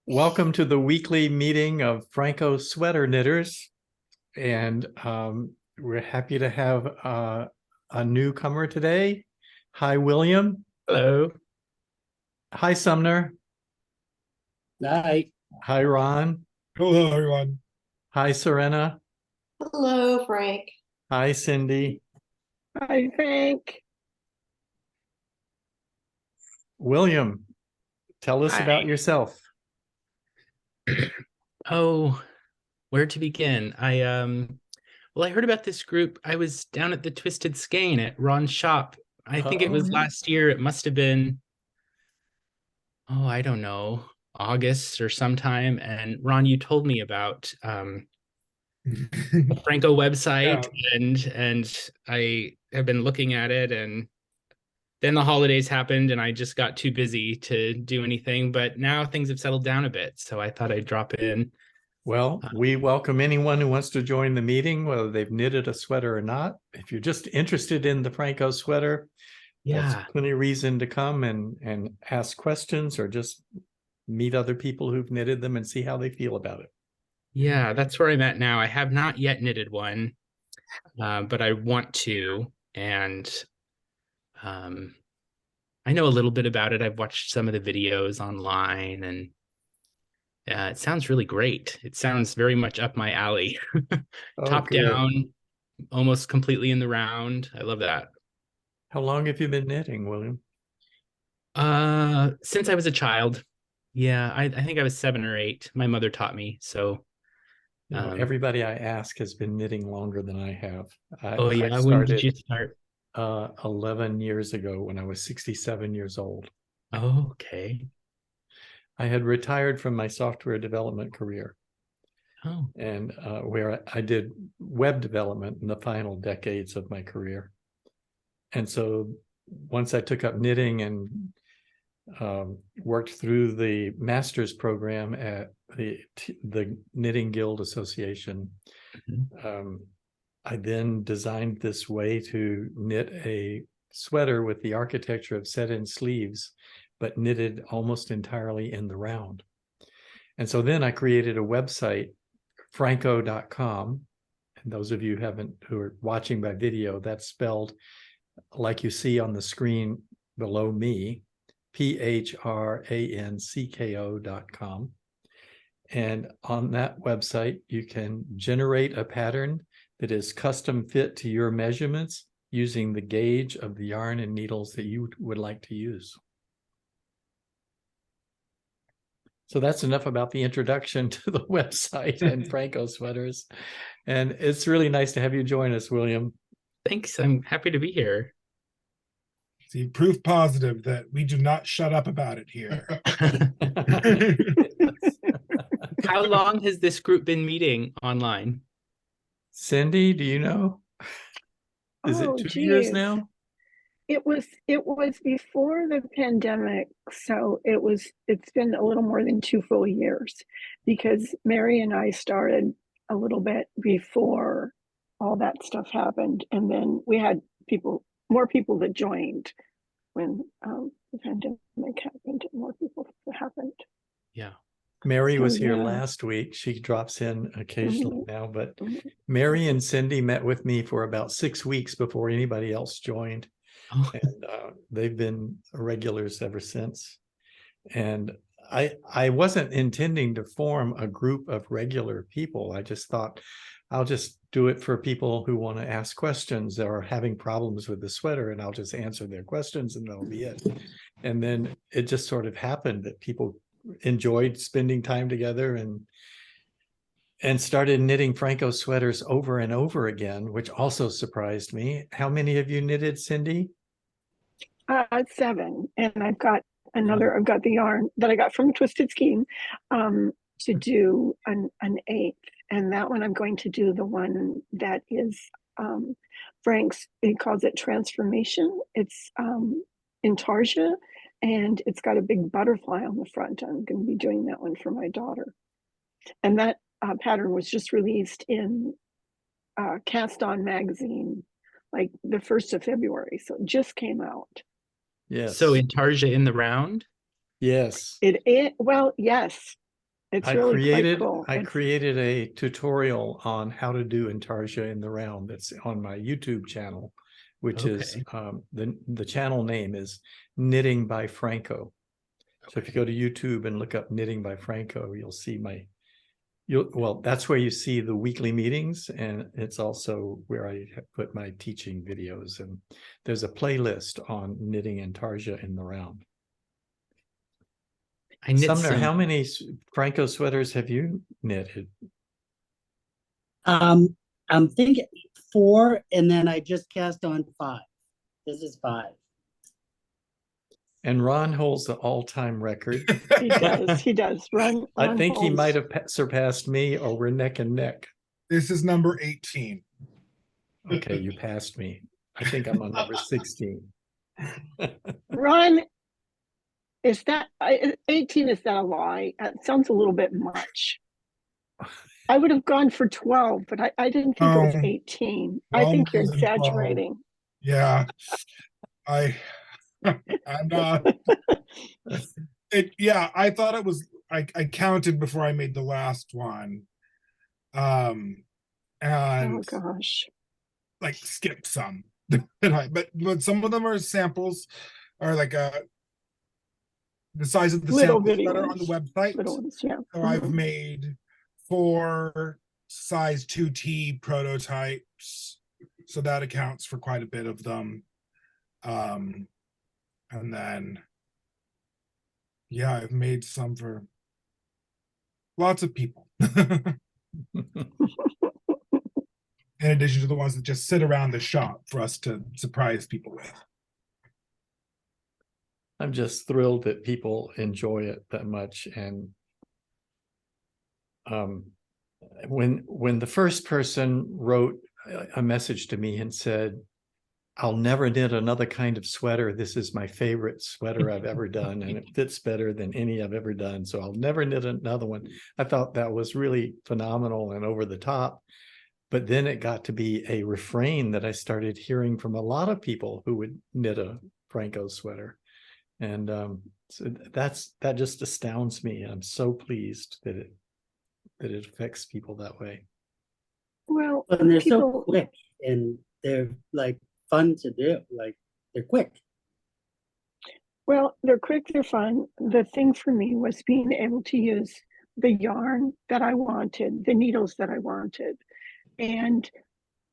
Welcome to the weekly meeting of Phrancko Sweater Knitters. And we're happy to have a newcomer today. Hi, William. Hello. Hi, Sumner. Night. Hi, Ron. Hello, everyone. Hi, Serena. Hello, Frank. Hi, Cindy. Hi, Frank. William, tell us Hi. about yourself. Oh, where to begin? I heard about this group. I was down at the Twisted Skein at Ron's shop. I think it was last year. It must have been, I don't know, August or sometime. And Ron, you told me about the Phrancko website, and I have been looking at it, and then the holidays happened and I just got too busy to do anything, but now things have settled down a bit. So I thought I'd drop in. Well, we welcome anyone who wants to join the meeting, whether they've knitted a sweater or not. If you're just interested in the Phrancko sweater, that's plenty of reason to come and ask questions or just meet other people who've knitted them and see how they feel about it. Yeah, that's where I'm at now. I have not yet knitted one, but I want to. And I know a little bit about it. I've watched some of the videos online, and it sounds really great. It sounds very much up my alley. Top down, almost completely in the round. I love that. How long have you been knitting, William? Since I was a child. Yeah, I think I was 7 or 8. My mother taught me. So everybody I ask has been knitting longer than I have. When did you start? 11 years ago when I was 67 years old. Oh, okay. I had retired from my software development career. Oh. And where I did web development in the final decades of my career. And so once I took up knitting and worked through the master's program at the Knitting Guild Association, I then designed this way to knit a sweater with the architecture of set-in sleeves, but knitted almost entirely in the round. And so then I created a website, Phrancko.com. And those of you who are watching by video, that's spelled like you see on the screen below me, Phrancko.com. And on that website, you can generate a pattern that is custom fit to your measurements using the gauge of the yarn and needles that you would like to use. So that's enough about the introduction to the website and Phrancko sweaters. And it's really nice to have you join us, William. Thanks. I'm happy to be here. See, proof positive that we do not shut up about it here. How long has this group been meeting online? Cindy, do you know? Is it 2 years now? It was before the pandemic, so it's been a little more than 2 full years, because Mary and I started a little bit before all that stuff happened, and then we had more people that joined when the pandemic happened. More people happened. Yeah. Mary was here last week. She drops in occasionally now, but Mary and Cindy met with me for about 6 weeks before anybody else joined. And they've been regulars ever since. And I wasn't intending to form a group of regular people. I just thought I'll just do it for people who want to ask questions or are having problems with the sweater, and I'll just answer their questions and that'll be it. And then it just sort of happened that people enjoyed spending time together and started knitting Phrancko sweaters over and over again, which also surprised me. How many of you knitted, Cindy? 7, and I've got the yarn that I got from Twisted Skein to do an 8th, and that one I'm going to do the one that is Frank's, he calls it Transformation. It's intarsia, and it's got a big butterfly on the front. I'm going to be doing that one for my daughter, and that pattern was just released in Cast On magazine like the 1st of February, so it just came out. Yes. So intarsia in the round? Yes. Well, yes. It's I really created quite cool. I It's- created a tutorial on how to do intarsia in the round that's on my YouTube channel, which is Okay. the channel name is Knitting by Phrancko. So if you go to YouTube and look up Knitting by Phrancko, you'll see well, that's where you see the weekly meetings, and it's also where I have put my teaching videos. And there's a playlist on knitting intarsia in the round. I knit Sumner, some. how many Phrancko sweaters have you knitted? I'm thinking 4, and then I just cast on 5. This is 5. And Ron holds the all-time record. He does. He does. Ron I think he holds- might have surpassed me, or we're neck and neck. This is number 18. Okay, you passed me. I think I'm on number 16. Ron, is that 18? Is that a lie? It sounds a little bit much. I would have gone for 12, but I didn't think it was Oh, 18. I 12 think you're isn't 12. exaggerating. Yeah. I'm not. Yeah, I thought it was, I counted before I made the last one. Oh And gosh. like skipped some. but some of them are samples, are like the size of the Little samples that are on the videos. website. Little ones, yeah. So I've made 4 size 2T prototypes. So that accounts for quite a bit of them. And then, yeah, I've made some for lots of people. In addition to the ones that just sit around the shop for us to surprise people with. I'm just thrilled that people enjoy it that much. And when the first person wrote a message to me and said, "I'll never knit another kind of sweater. This is my favorite sweater I've ever done, and it fits better than any I've ever done. So I'll never knit another one." I thought that was really phenomenal and over the top. But then it got to be a refrain that I started hearing from a lot of people who would knit a Phrancko sweater. And so that just astounds me. I'm so pleased that it affects people that way. Well, And they're so people, quick, and they're like fun to do. Like they're quick. well, they're quick, they're fun. The thing for me was being able to use the yarn that I wanted, the needles that I wanted. And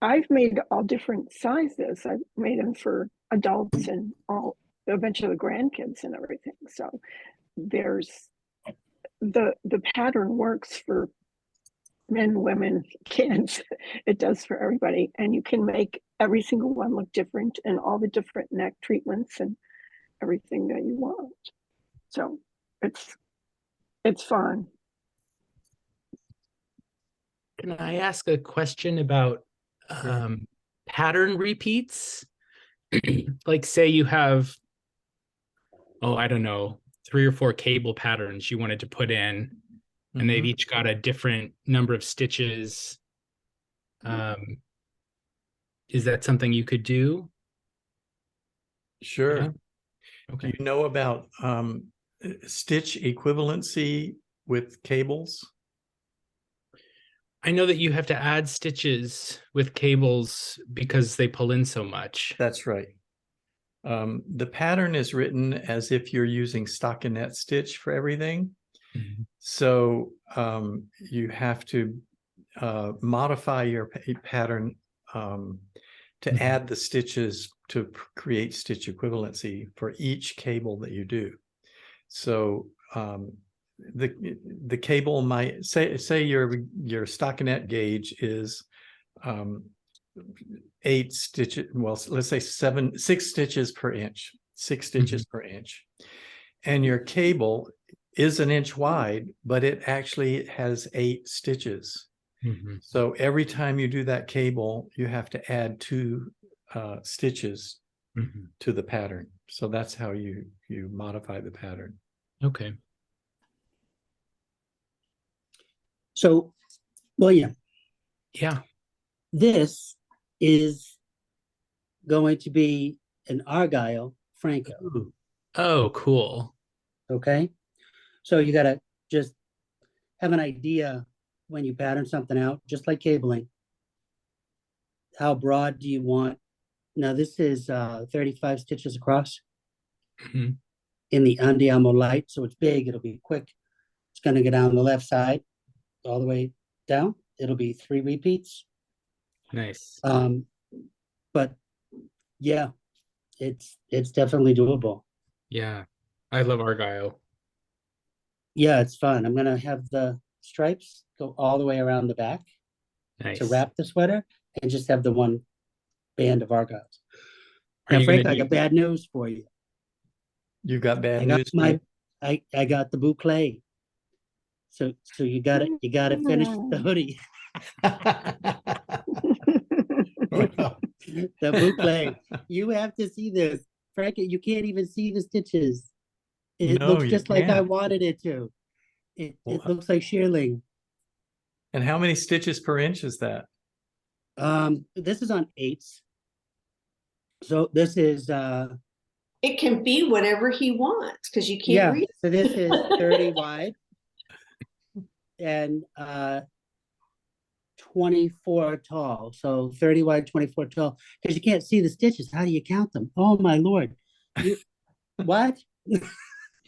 I've made all different sizes. I've made them for adults and a bunch of the grandkids and everything. So there's the pattern works for men, women, kids. It does for everybody. And you can make every single one look different, and all the different neck treatments and everything that you want. So it's fun. Can I ask a question about pattern repeats? Like say you have, I don't know, 3 or 4 cable patterns you wanted to put in, and they've each got a different number of stitches. Is that something you could do? Sure. Yeah. Okay. Do you know about stitch equivalency with cables? I know that you have to add stitches with cables because they pull in so much. That's right. The pattern is written as if you're using stockinette stitch for everything. Mhm. So you have to modify your pattern to add the stitches to create stitch equivalency for each cable that you do. So the cable might say your stockinette gauge is 8 stitches. Well, let's say 6 stitches per inch, 6 stitches per inch, and your cable is an inch wide, but it actually has 8 stitches. So every time you do that cable, you have to add 2 stitches to the pattern. So that's how you modify the pattern. Okay. So, William, Yeah. this is going to be an Argyle Phrancko. Oh, cool. Okay, so you gotta just have an idea when you pattern something out, just like cabling. How broad do you want? Now this is 35 stitches across Mhm. in the andiamo light, so it's big, it'll be quick. It's gonna go down the left side, all the way down. It'll be 3 repeats. Nice. But yeah, it's definitely doable. Yeah. I love Argyle. Yeah, it's fun. I'm gonna have the stripes go all the way around the back Nice. to wrap the sweater and just have the one band of argyles. Are Now, you Frank, gonna I got bad news for you. You got bad I got news. my I got the boucle. So you gotta finish the hoodie. The boucle. You have to see this. Frank, you can't even see the stitches. It No, looks you just like I can't. wanted it to. It Wow. looks like shearling. And how many stitches per inch is that? This is on 8s. So this is It can be whatever he wants because you can't yeah, read it. so this is 30 wide and 24 tall. So 30 wide, 24 tall. Because you can't see the stitches. How do you count them? Oh my lord. You what?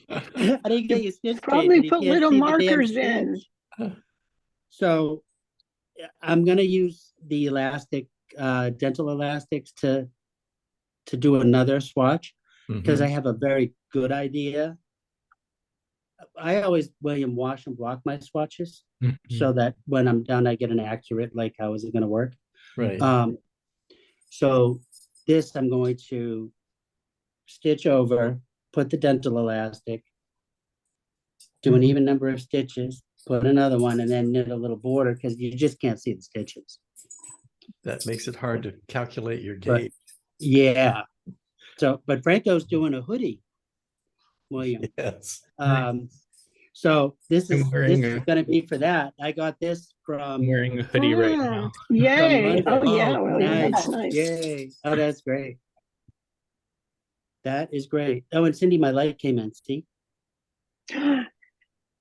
How do you get your stitch Probably tape and you put can't little see the damn markers in. stitch? So I'm gonna use the elastic, dental elastics to do another swatch because Mhm. I have a very good idea. I always William wash and block my swatches Mhm. so that when I'm done, I get an accurate, like, how is it gonna work? Right. So this I'm going to stitch over, put the dental elastic, do an even number of stitches, put another one, and then knit a little border because you just can't see the stitches. That makes it hard to calculate your But gauge. yeah. So, but Franco's doing a hoodie, William. Yes. So this I'm is wearing gonna be for that. I got this I'm from wearing a hoodie right now. Yay. Monday. Oh, yeah, Oh, William, that's nice. nice. Yay. Oh, that's great. That is great. Oh, and Cindy, my light came in. See?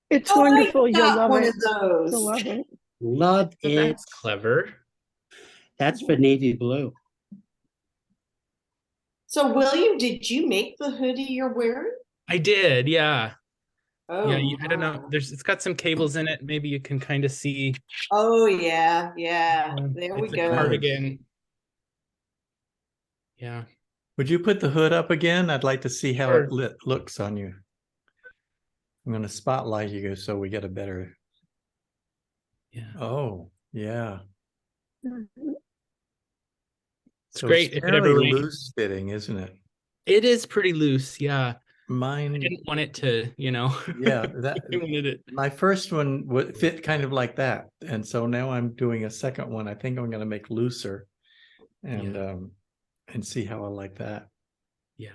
It's Oh, wonderful. I You'll got love one it. of those. You'll love it. Love Oh, it. that's clever. That's for navy blue. So, William, did you make the hoodie you're wearing? I did, yeah. Oh, Yeah, I don't know. my. It's got some cables in it. Maybe you can kind of see. Oh, yeah, yeah. There we It's a go. cardigan. Yeah. Would you put the hood up again? I'd like to see how Sure. it looks on you. I'm going to spotlight you so we get a better. Yeah. Oh, yeah. It's So great if it ever fairly rains. loose fitting, isn't it? It is pretty loose, yeah. I Mine, didn't want it to, yeah, I wanted it. my first one would fit kind of like that. And so now I'm doing a second one. I think I'm going to make looser and see how I like that. Yeah.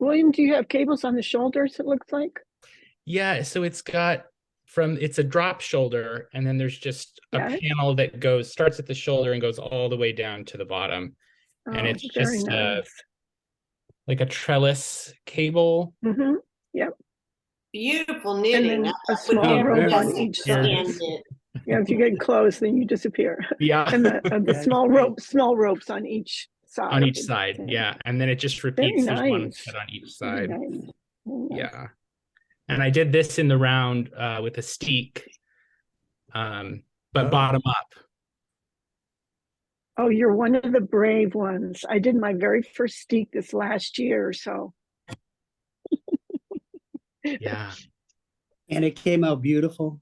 William, do you have cables on the shoulders, it looks like? Yeah, so it's a drop shoulder, and then there's just a Yeah. panel that starts at the shoulder and goes all the way down to the bottom. And Oh, it's very just nice. like a trellis cable. Mm-hmm. Yep. Beautiful And knitting. then Now, a that would small never rope on guess each you side. can knit. Yeah, if you get close, then you disappear. Yeah. And the That's small great. ropes on each side. On each side, yeah. And then it just Very repeats. There's one nice. set on each Very side. nice. Very nice. Yeah. And I did this in the round with a steek, but Oh. bottom up. Oh, you're one of the brave ones. I did my very first steek this last year or so. Yeah. And it came out beautiful.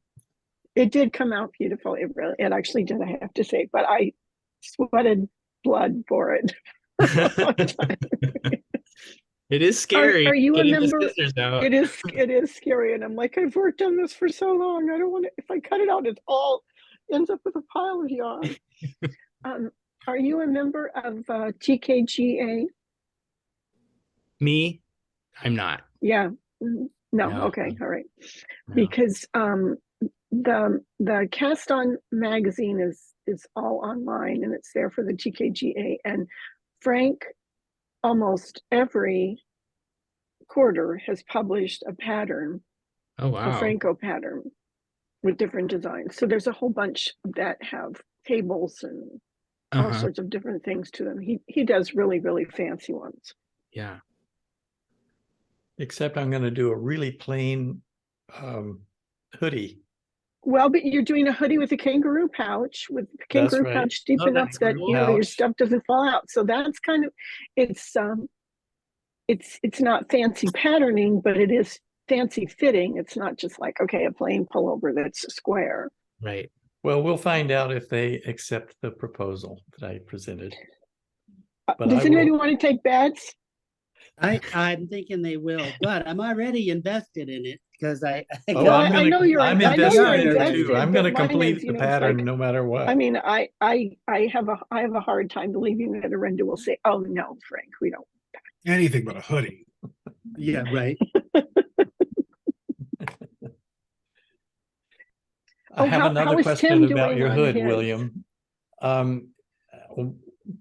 It did come out beautiful. It actually did, I have to say, but I sweated blood for it. It is scary Are you a getting the member? scissors out. It is scary. And I'm like, I've worked on this for so long. I don't want to, if I cut it out, it all ends up with a pile of yarn. Are you a member of TKGA? Me, I'm not. Yeah. No, No. okay, all right. No. Because the Cast On magazine is all online and it's there for the TKGA, and Frank almost every quarter has published a pattern, Oh a wow. Phrancko pattern. with different designs. So there's a whole bunch that have tables and all Uh-huh. sorts of different things to them. He does really, really fancy ones. Yeah. Except I'm going to do a really plain hoodie. Well, but you're doing a hoodie with a kangaroo pouch, with the That's kangaroo right. pouch deep Oh, enough that's that cool. your Pouch. stuff doesn't fall out. So that's kind of, it's not fancy patterning, but it is fancy fitting. It's not just like, okay, a plain pullover that's square. Right. Well, we'll find out if they accept the proposal that I presented. But Does I anybody will- want to take bets? I'm thinking they will, but I'm already invested in it because I Oh, Well, I'm I know you're I'm I know invested you're in it invested, too. I'm but going to mine complete is, the it's pattern like, no matter what. I mean, I have a hard time believing that Arenda will say, "Oh no, Frank, we don't." Anything but a hoodie. yeah, right. I Oh, have how another is question Tim about doing your on hood, his? William.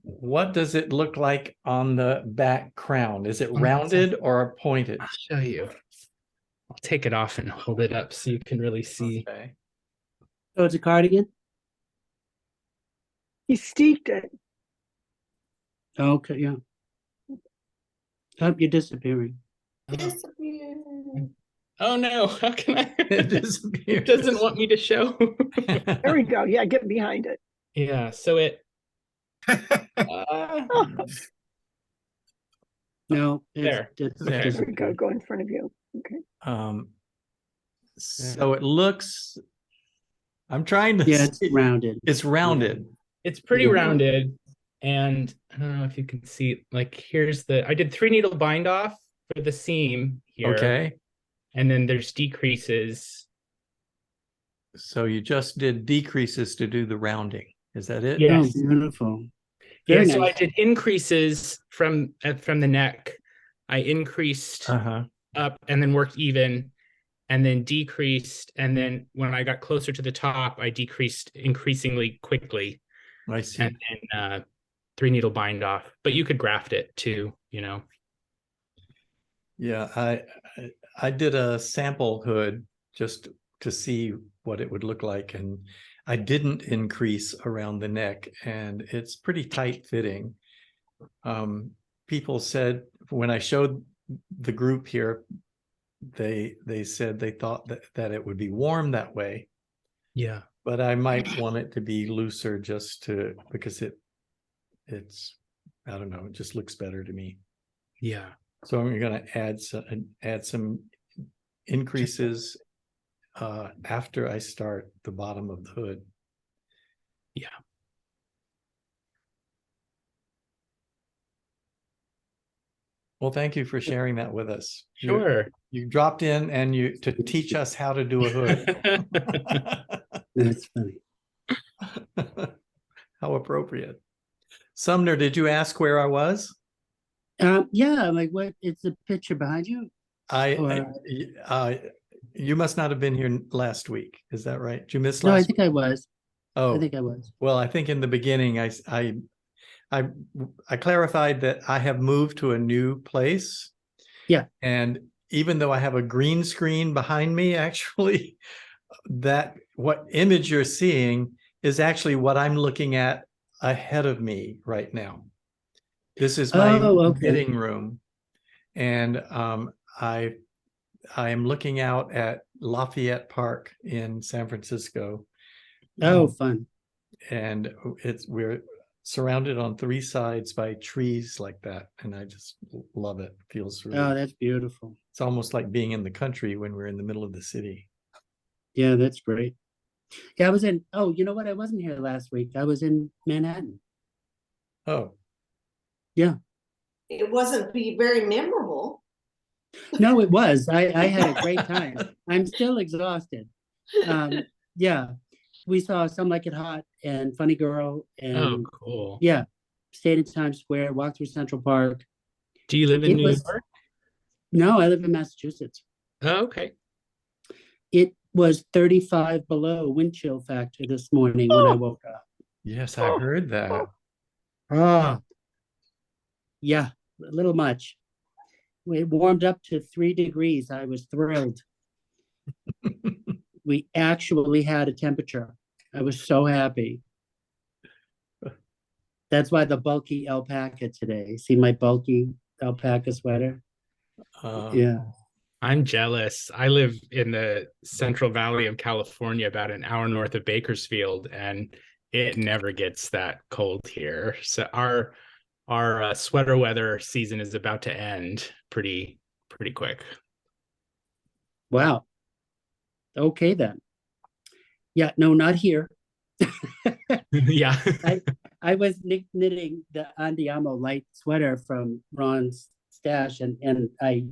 What does it look like on the back crown? Is it rounded or pointed? I'll show you. I'll take it off and hold it up so you can really see. Okay. So it's a cardigan? He steeped it. Okay, yeah. Oh, you're disappearing. Oh no, how can I? It disappears. It doesn't want me to show. There we go. Yeah, get behind it. Yeah, so it Oh, No, There. it's There. there we go. disappeared. Go in front of you. Okay. So it looks, I'm trying to Yeah, it's see. rounded. It's rounded. it's pretty Yeah. rounded, and I don't know if you can see, like, here's I did 3 needle bind off for the seam here. Okay. And then there's decreases. So you just did decreases to do the rounding. Is that it? Yeah. Oh, Yes. beautiful. Yeah, Very so I nice. did increases from the neck. I increased Uh-huh. up and then worked even, and then decreased, and then when I got closer to the top, I decreased increasingly quickly, I see. and then 3 needle bind off. But you could graft it too, you know. Yeah, I did a sample hood just to see what it would look like, and I didn't increase around the neck, and it's pretty tight fitting. People said when I showed the group here, they said they thought that it would be warm that way, Yeah. but I might want it to be looser just because it's I don't know, it just looks better to me. Yeah. So I'm going to add some increases after I start the bottom of the hood. Yeah. Well, thank you for sharing that with us. Sure. You dropped in and to teach us how to do a hood. That's funny. How appropriate. Sumner, did you ask where I was? Yeah, like what? It's a picture behind you. You must not have been here last week. Is that right? Did you miss No, I last think week? I was. Oh, I think I was. well, I think in the beginning, I clarified that I have moved to a new place. Yeah. And even though I have a green screen behind me, actually, what image you're seeing is actually what I'm looking at ahead of me right now. This is my knitting room. And I am looking out at Lafayette Park in San Francisco. Oh, fun. And we're surrounded on 3 sides by trees like that, and I just love it. Feels really, Oh, that's beautiful. it's almost like being in the country when we're in the middle of the city. Yeah, that's great. Yeah, I was in. Oh, you know what? I wasn't here last week. I was in Manhattan. Oh, Yeah. It wasn't very memorable. No, it was. I had a great time. I'm still exhausted. Yeah, we saw Some Like It Hot and Funny Girl, and Oh, cool. yeah, stayed in Times Square, walked through Central Park. Do you live in New was- York? No, I live in Massachusetts. Oh, okay. It was 35 below wind chill factor this morning when I woke up. yes, I heard that. Ah, yeah, a little much. It warmed up to 3 degrees. I was thrilled. we actually had a temperature. I was so happy. That's why the bulky alpaca today. See my bulky alpaca sweater? Yeah. I'm jealous. I live in the Central Valley of California, about an hour north of Bakersfield, and it never gets that cold here. So our sweater weather season is about to end pretty quick. Wow. Okay then. Yeah, no, not here. Yeah. I was knitting the Andiamo light sweater from Ron's stash, and I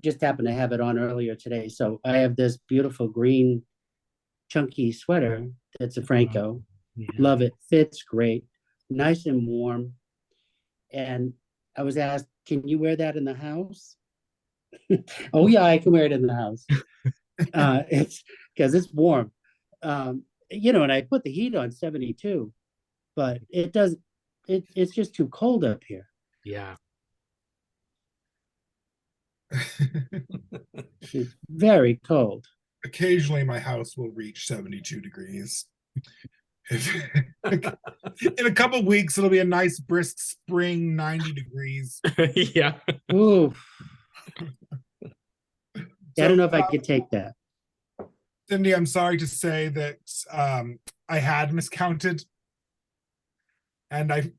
just happened to have it on earlier today. So I have this beautiful green chunky sweater that's a Phrancko. Yeah. Love it. Fits great. Nice and warm. And I was asked, can you wear that in the house? Oh yeah, I can wear it in the house. It's because it's warm. And I put the heat on 72, but it's just too cold up here. Yeah. It's very cold. Occasionally my house will reach 72 degrees. In a couple of weeks, it'll be a nice brisk spring 90 degrees. Yeah. Ooh. So, I don't know if I could take that. Cindy, I'm sorry to say that I had miscounted, and I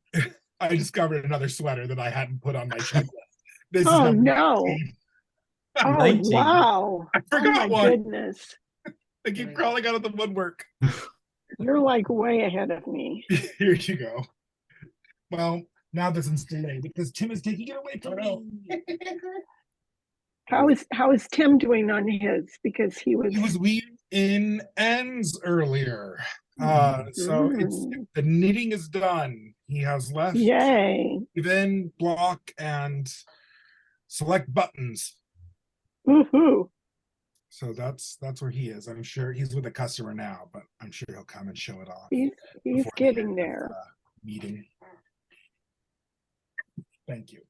discovered another sweater that I hadn't put on my checklist. This Oh number no. 19. Oh 19. wow. I Oh forgot my one. goodness. I keep crawling out of the woodwork. You're like way ahead of me. Here you go. Well, now this is delayed because Tim is taking it away from me. How is Tim doing on his? Because he was He was weaving in ends earlier. So it's the knitting is done. He has left yay. even block and select buttons. Woohoo. So that's where he is. I'm sure he's with a customer now, but I'm sure he'll come and show it off. He's before the getting end of there. the meeting. Thank you.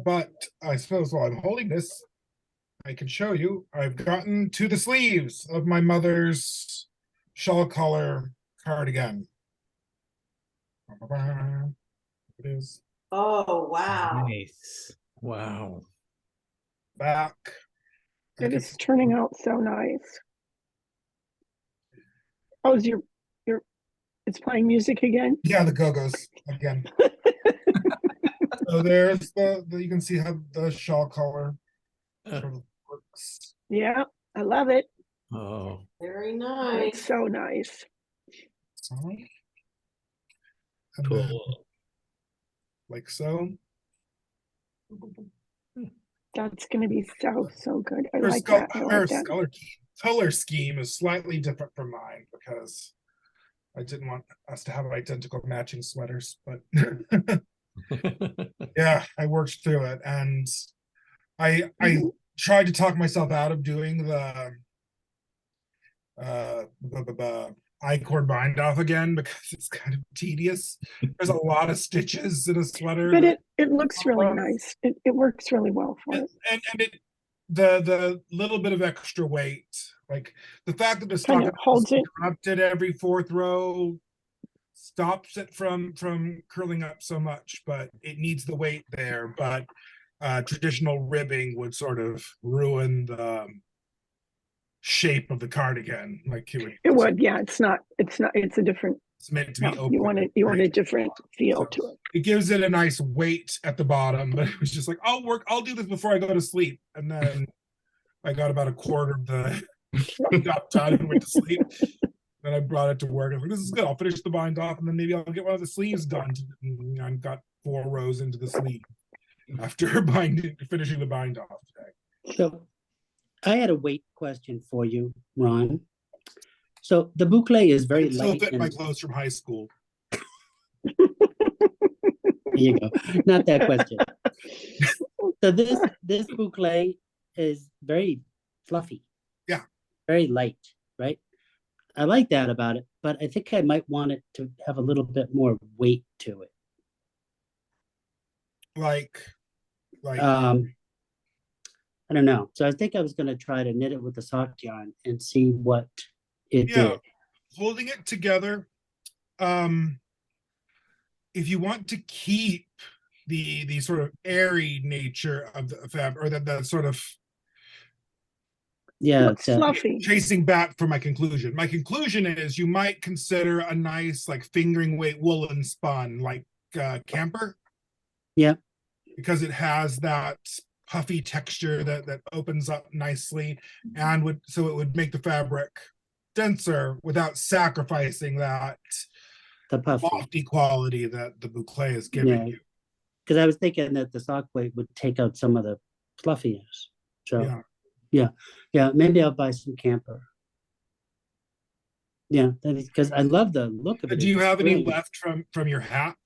But I suppose while I'm holding this, I can show you, I've gotten to the sleeves of my mother's shawl collar cardigan. It is Oh, wow. Nice. Wow. back. It is turning out so nice. Oh, is it's playing music again? Yeah, the Go-Go's again. So there's the you can see how the shawl collar sort of works. Yeah, I love it. Oh, Very It's nice. so nice. So, and then, Cool. like so. That's gonna be so good. I Her like that. I like that. color scheme is slightly different from mine because I didn't want us to have identical matching sweaters, but yeah, I worked through it, and I tried to talk myself out of doing the I-cord bind off again because it's kind of tedious. There's a lot of stitches in a sweater, But it looks really nice. It works really well for it. and it the little bit of extra weight, like the fact that the Kind stockinette of holds it. interrupted every fourth row stops it from curling up so much, but it needs the weight there. But traditional ribbing would sort of ruin the shape of the cardigan. Like It would, yeah. It's a different. it's meant to No, be open. you want a different feel to it. It gives it a nice weight at the bottom, but it was just like, I'll do this before I go to sleep. And then I got about a quarter of the got done and went to sleep. Then I brought it to work. I was like, this is good. I'll finish the bind off, and then maybe I'll get one of the sleeves done. And I got 4 rows into the sleeve after finishing the bind off today. So I had a weight question for you, Ron. So the boucle is very It still light. fit my And, clothes from high school. there you go. Not that question. So this boucle is very fluffy. Yeah. Very light, right? I like that about it, but I think I might want it to have a little bit more weight to it. Like I I don't know. So I think I was gonna try to knit it with the sock yarn and see what it Yeah. did. Holding it together. If you want to keep the sort of airy nature of the fabric, or that sort of Yeah, Looks fluffy. chasing back from my conclusion. My conclusion is you might consider a nice like fingering weight woolen spun like camper. Yep. Because it has that puffy texture that opens up nicely, and it would make the fabric denser without sacrificing that the puffy. lofty quality that the boucle is giving Yeah. you. Because I was thinking that the sock weight would take out some of the fluffiness. So Yeah. maybe I'll buy some camper. Yeah, because I love the look of it. Do you It's have any really- left from your hat?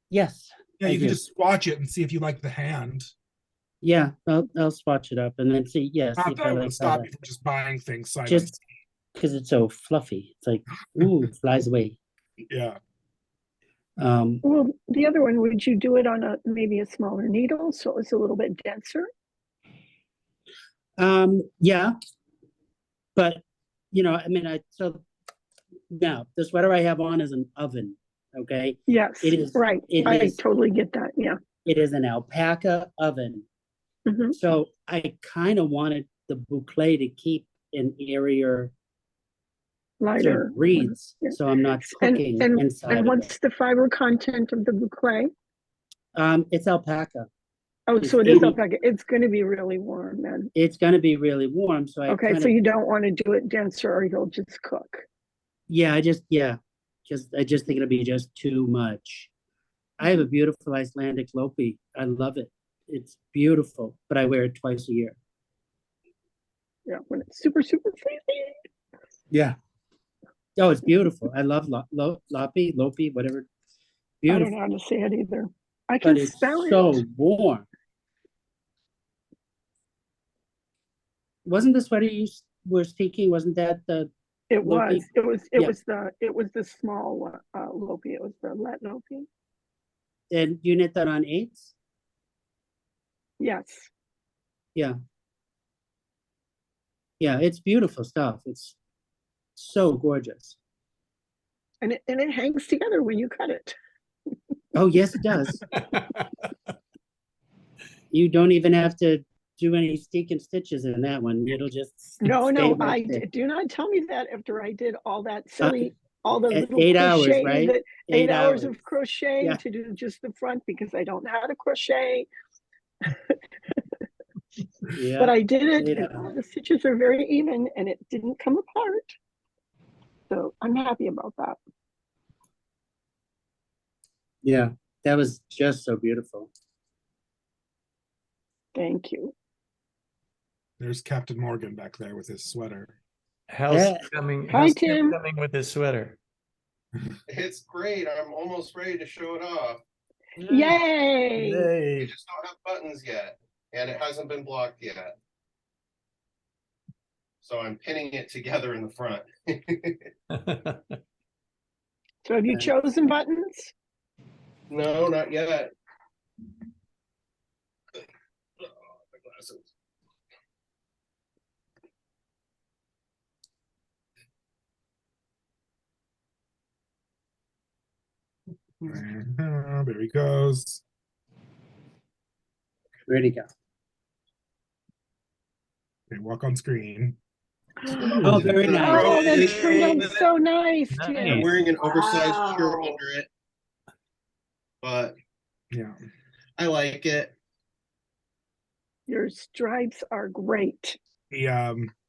Yes. Yeah, I you can do. just swatch it and see if you like the hand. Yeah, I'll swatch it up and then see. Yeah, see Not if that I I like would how stop that- you from just buying things side by Just because it's so fluffy. It's like, ooh, flies away. side. Yeah. Well, the other one, would you do it on maybe a smaller needle so it's a little bit denser? Yeah, but I mean, now the sweater I have on is an oven. Okay, Yes, It is- right. it I is- totally get that. Yeah. it is an alpaca oven. Mhm. So I kind of wanted the boucle to keep an airier sort Lighter. of reeds, Yeah. so I'm not And, cooking and, inside and of what's the fiber content of the boucle? it. It's alpaca. Oh, It's so it is 80 alpaca. It's going to be really warm then. It's going to be really warm, so I Okay, kind so of you don't want to do it denser or you'll just cook. I just think it'll be just too much. I have a beautiful Icelandic lopi. I love it. It's beautiful, but I wear it twice a year. Yeah, when it's super, super freezing. Yeah. Oh, it's beautiful. I love lopi, whatever. I Beautiful, don't know how to say it either. I can but it's spell so it. warm. Wasn't the sweater you were speaking? Wasn't that the It Lopi? was. It was. Yeah. It was the small one, lopi. It was the let lopi. and you knit that on 8s? Yes. Yeah. Yeah, it's beautiful stuff. It's so gorgeous. And it hangs together when you cut it. Oh, yes, it does. You don't even have to do any steek and stitches in that one. It'll just No, stay right there. do not tell me that after I did all that silly, all the at little 8 hours, crochet, right? that 8 hours hours. of crochet Yeah. to do just the front because I don't know how to crochet. Yeah. But I did it, 8 and all hours. the stitches are very even, and it didn't come apart. So I'm happy about that. Yeah, that was just so beautiful. Thank you. There's Captain Morgan back there with his sweater. How's Yeah. coming? Hi, How's Tim Tim. coming with his sweater? It's great. I'm almost ready to show it off. Yay! I Yay! just don't have buttons yet, and it hasn't been blocked yet. So I'm pinning it together in the front. So have you chosen buttons? No, not yet. Oh, my glasses. There he goes. Where'd he go? Okay, walk on screen. Oh, very nice. Oh, that Yay. turned out so nice, Nice. Tim. I'm wearing an oversized shirt Wow. under it, but Yeah. I like it. Your stripes are great. He It's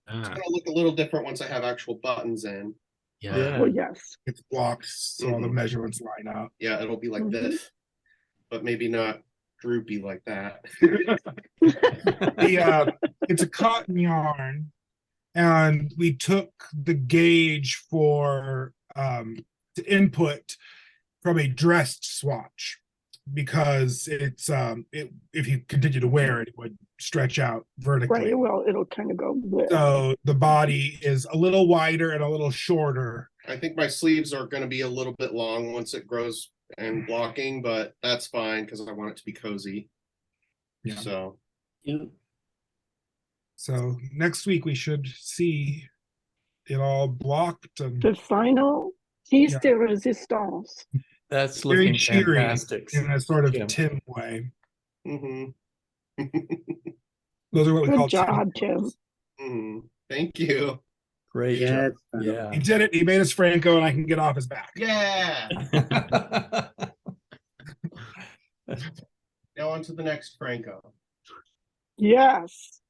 Ah, gonna look a little different once I have actual buttons in. yeah. Yeah. Well, yes. it's blocked so all the measurements line up. Yeah, it'll be like Mhm. this, but maybe not droopy like that. It's a cotton yarn, and we took the gauge for to input from a dressed swatch because it's if you continue to wear it, it would stretch out vertically. Right, well, it'll kind of go bleh. So the body is a little wider and a little shorter. I think my sleeves are going to be a little bit long once it grows and blocking, but that's fine because I want it to be cozy. Yeah. So Yeah. So next week we should see it all blocked and The final piece de resistance. That's very looking cheery fantastic. in a sort of Jim. Tim way. mhm. Those are what we Good call job, Tim. Mhm. Thank you. Great Yeah, job. it's fun. Yeah. He did it. He made us Phrancko, and I can get off his back. Yeah. Now on to the next Phrancko. Yes.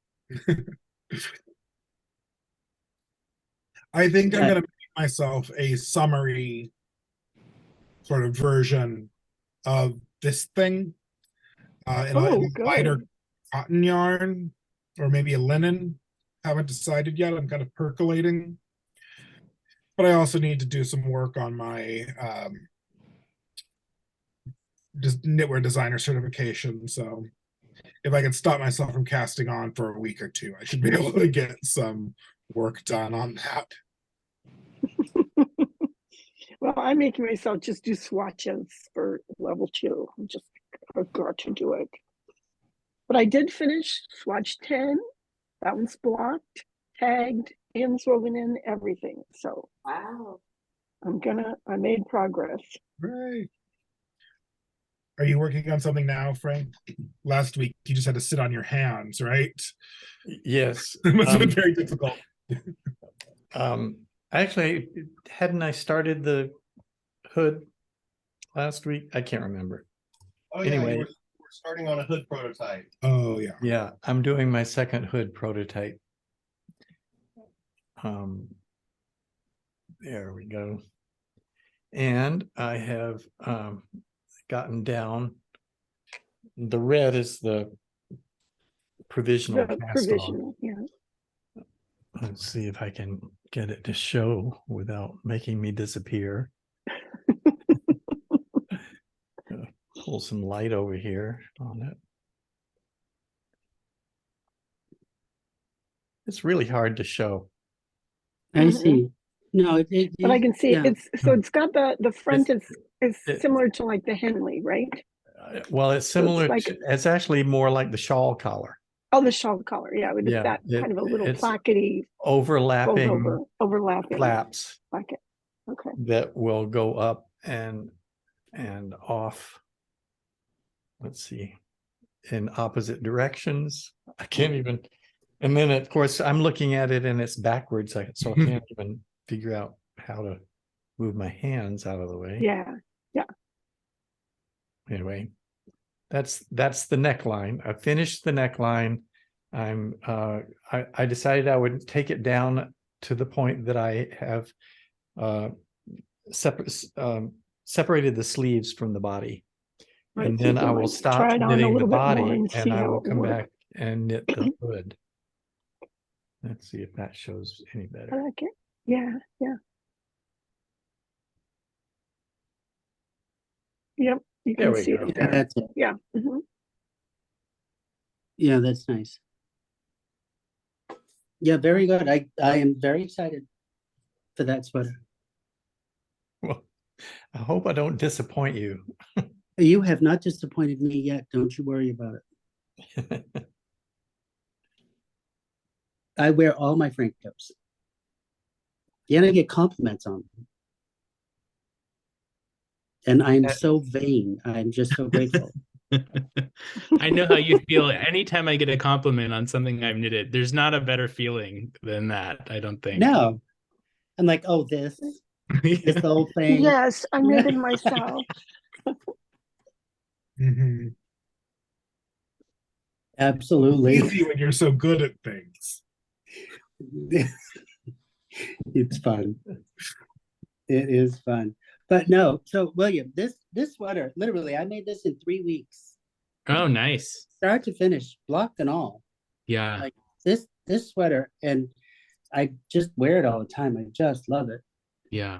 I think I'm Yeah. going to make myself a summary sort of version of this thing in Oh, a lighter good. cotton yarn or maybe a linen. Haven't decided yet. I'm kind of percolating. But I also need to do some work on my just knitwear designer certification. So if I can stop myself from casting on for a week or two, I should be able to get some work done on that. Well, I'm making myself just do swatches for level 2. I'm just got to do it. But I did finish swatch 10. That one's blocked, tagged, ends woven in, everything. So Wow. I made progress. Right. Are you working on something now, Frank? Last week you just had to sit on your hands, right? Yes. It must have been very difficult. Actually, hadn't I started the hood last week? I can't remember. Oh yeah, Anyway. we're starting on a hood prototype. Oh yeah. Yeah, I'm doing my second hood prototype. There we go. And I have gotten down. The red is the provisional The cast on. provisional, yeah. Let's see if I can get it to show without making me disappear. Pull some light over here on it. It's really hard to show. I see. No, But I can see yeah. it's so it's got the front is it- similar to like the Henley, right? Well, it's So it's similar like- to, it's actually more like the shawl collar. Oh, the shawl collar, yeah, with Yeah, that kind of a little it's plackety overlapping overlapping flaps placket. Okay. that will go up and off. Let's see, in opposite directions. I can't even. And then of course I'm looking at it and it's backwards, so I can't even figure out how to move my hands out of the way. Yeah. Anyway, that's the neckline. I finished the neckline. I decided I would take it down to the point that I have separated the sleeves from the body. Right, And so then you I can, will like, stop try it on a knitting the little bit more body and and see I how will it come works. back and knit the hood. Let's see if that shows any I better. like it. Yeah. Yep, you There can we see go. it Yeah, there. that's it. Yeah. Mhm. Yeah, that's nice. Yeah, very good. I am very excited for that sweater. Well, I hope I don't disappoint you. You have not disappointed me yet. Don't you worry about it. I wear all my Phrankkos. And I get compliments on them. And I'm so vain. I'm just so grateful. I know how you feel. Anytime I get a compliment on something I've knitted, there's not a better feeling than that, I don't think. No. I'm like, oh, this whole thing. Yes, I made it myself. Mhm. Absolutely. Easy when you're so good at things. It's fun. It is fun. But no, so William, this sweater, literally, I made this in 3 weeks. Oh, nice. Start to finish, block and all. Yeah. Like this sweater, and I just wear it all the time. I just love it. Yeah.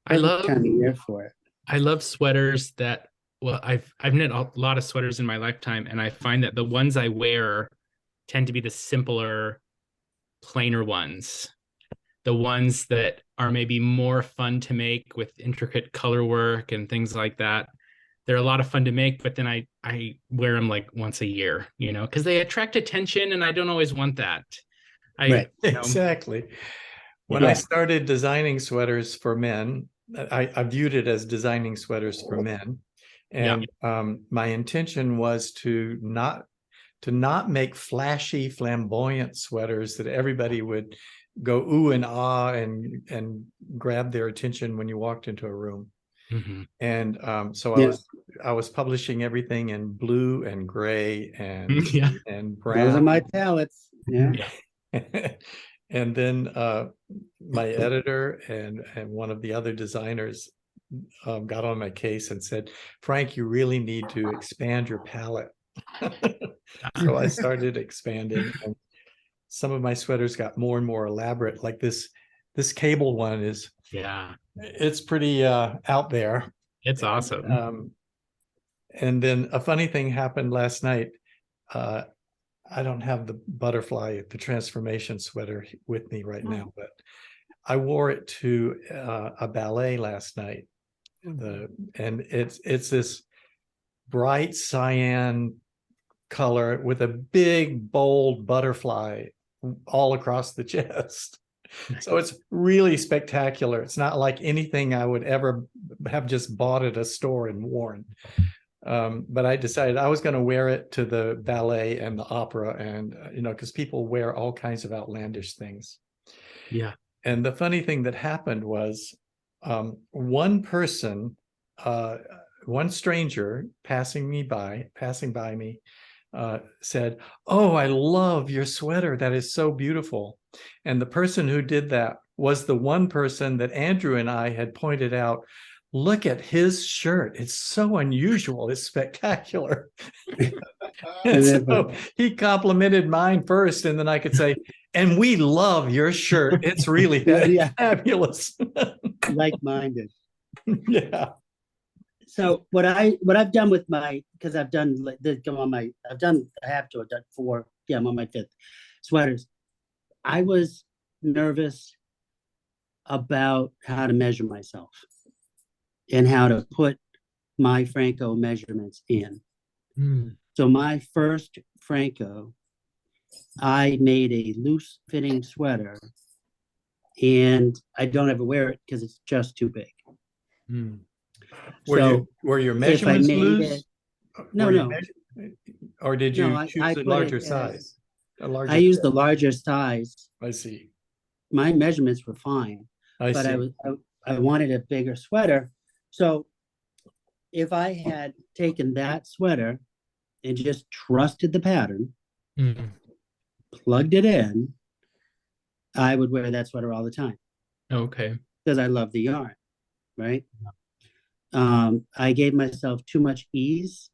Perfect time of year for it. I love sweaters that, well, I've knit a lot of sweaters in my lifetime, and I find that the ones I wear tend to be the simpler, plainer ones. The ones that are maybe more fun to make with intricate color work and things like that. they're a lot of fun to make, but then I wear them like once a year, you know, because they attract attention and I don't always want that. Right. Exactly. When I started designing sweaters for men, I viewed it as designing sweaters for men. And my intention was to not make flashy, flamboyant sweaters that everybody would go ooh and ah and grab their attention when you walked into a room. And so I was publishing everything in blue and gray and brown. Those are my palettes. Yeah. And then my editor and one of the other designers got on my case and said, Frank, you really need to expand your palette. So I started expanding, and some of my sweaters got more and more elaborate. Like this cable one is, it's pretty out there. It's awesome. And then a funny thing happened last night. I don't have the butterfly, the transformation sweater with me right now, but I wore it to a ballet last night. And it's this bright cyan color with a big, bold butterfly all across the chest. So it's really spectacular. It's not like anything I would ever have just bought at a store and worn. But I decided I was going to wear it to the ballet and the opera, and you know, because people wear all kinds of outlandish things. Yeah. And the funny thing that happened was one person, one stranger passing by me, said, "Oh, I love your sweater. That is so beautiful." And the person who did that was the one person that Andrew and I had pointed out, look at his shirt. It's so unusual. It's spectacular. And so he complimented mine first, and then I could say, and we love your shirt. It's really fabulous. Like-minded. Yeah. So what I've done with my, because I've done I've done 4, I'm on my 5th sweaters. I was nervous about how to measure myself and how to put my Phrancko measurements in. So my first Phrancko, I made a loose fitting sweater, and I don't ever wear it because it's just too big. Were your measurements loose? No. Or did you choose a larger size? I used the larger size. I see. My measurements were fine, but I wanted a bigger sweater. So if I had taken that sweater and just trusted the pattern, plugged it in, I would wear that sweater all the time. Okay. Because I love the yarn, right? I gave myself too much ease,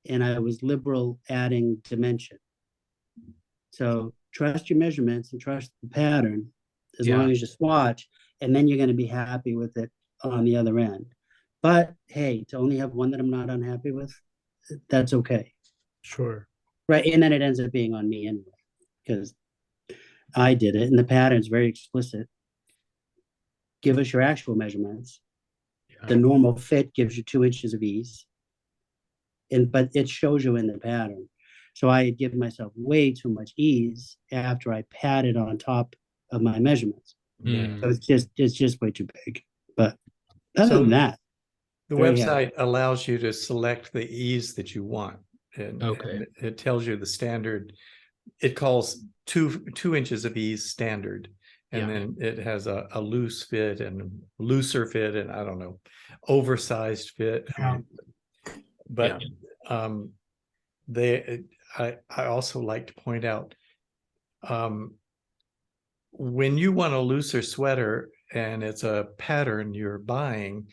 and I was liberal adding dimension. So trust your measurements and trust the pattern as long as you swatch, and then you're going to be happy with it on the other end. But hey, to only have one that I'm not unhappy with, that's okay. Sure. Right. And then it ends up being on me anyway, because I did it, and the pattern's very explicit. Give us your actual measurements. The normal fit gives you 2 inches of ease, but it shows you in the pattern. So I had given myself way too much ease after I padded on top of my measurements. So it's just way too big. But other than that, the website allows you to select the ease that you want, and it tells you the standard. It calls 2 inches of ease standard. And then it has a loose fit and looser fit, and I don't know, oversized fit. But I also like to point out, when you want a looser sweater and it's a pattern you're buying,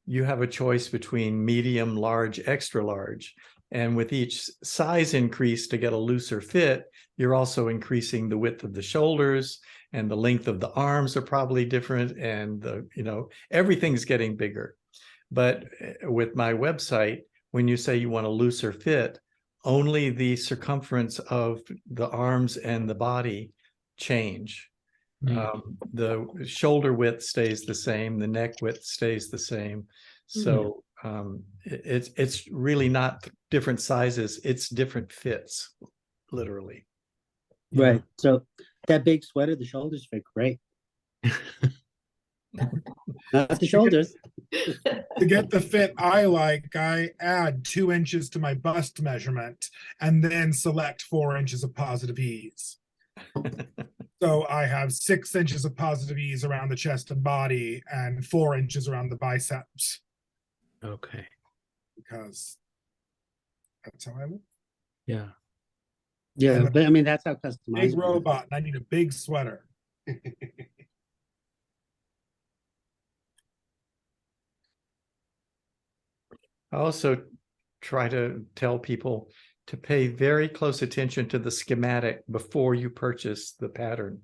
you have a choice between medium, large, extra large. And with each size increase to get a looser fit, you're also increasing the width of the shoulders, and the length of the arms are probably different, and everything's getting bigger. But with my website, when you say you want a looser fit, only the circumference of the arms and the body change. The shoulder width stays the same, the neck width stays the same. So it's really not different sizes, it's different fits, literally. You Right. So that big sweater, the shoulders fit great. Not the shoulders. To get the fit I like, I add 2 inches to my bust measurement and then select 4 inches of positive ease. So I have 6 inches of positive ease around the chest and body and 4 inches around the biceps Okay. because that's how I live. Yeah. Yeah, I'm a but I mean, that's how Big customizable. it is. robot and I need a big sweater. I also try to tell people to pay very close attention to the schematic before you purchase the pattern.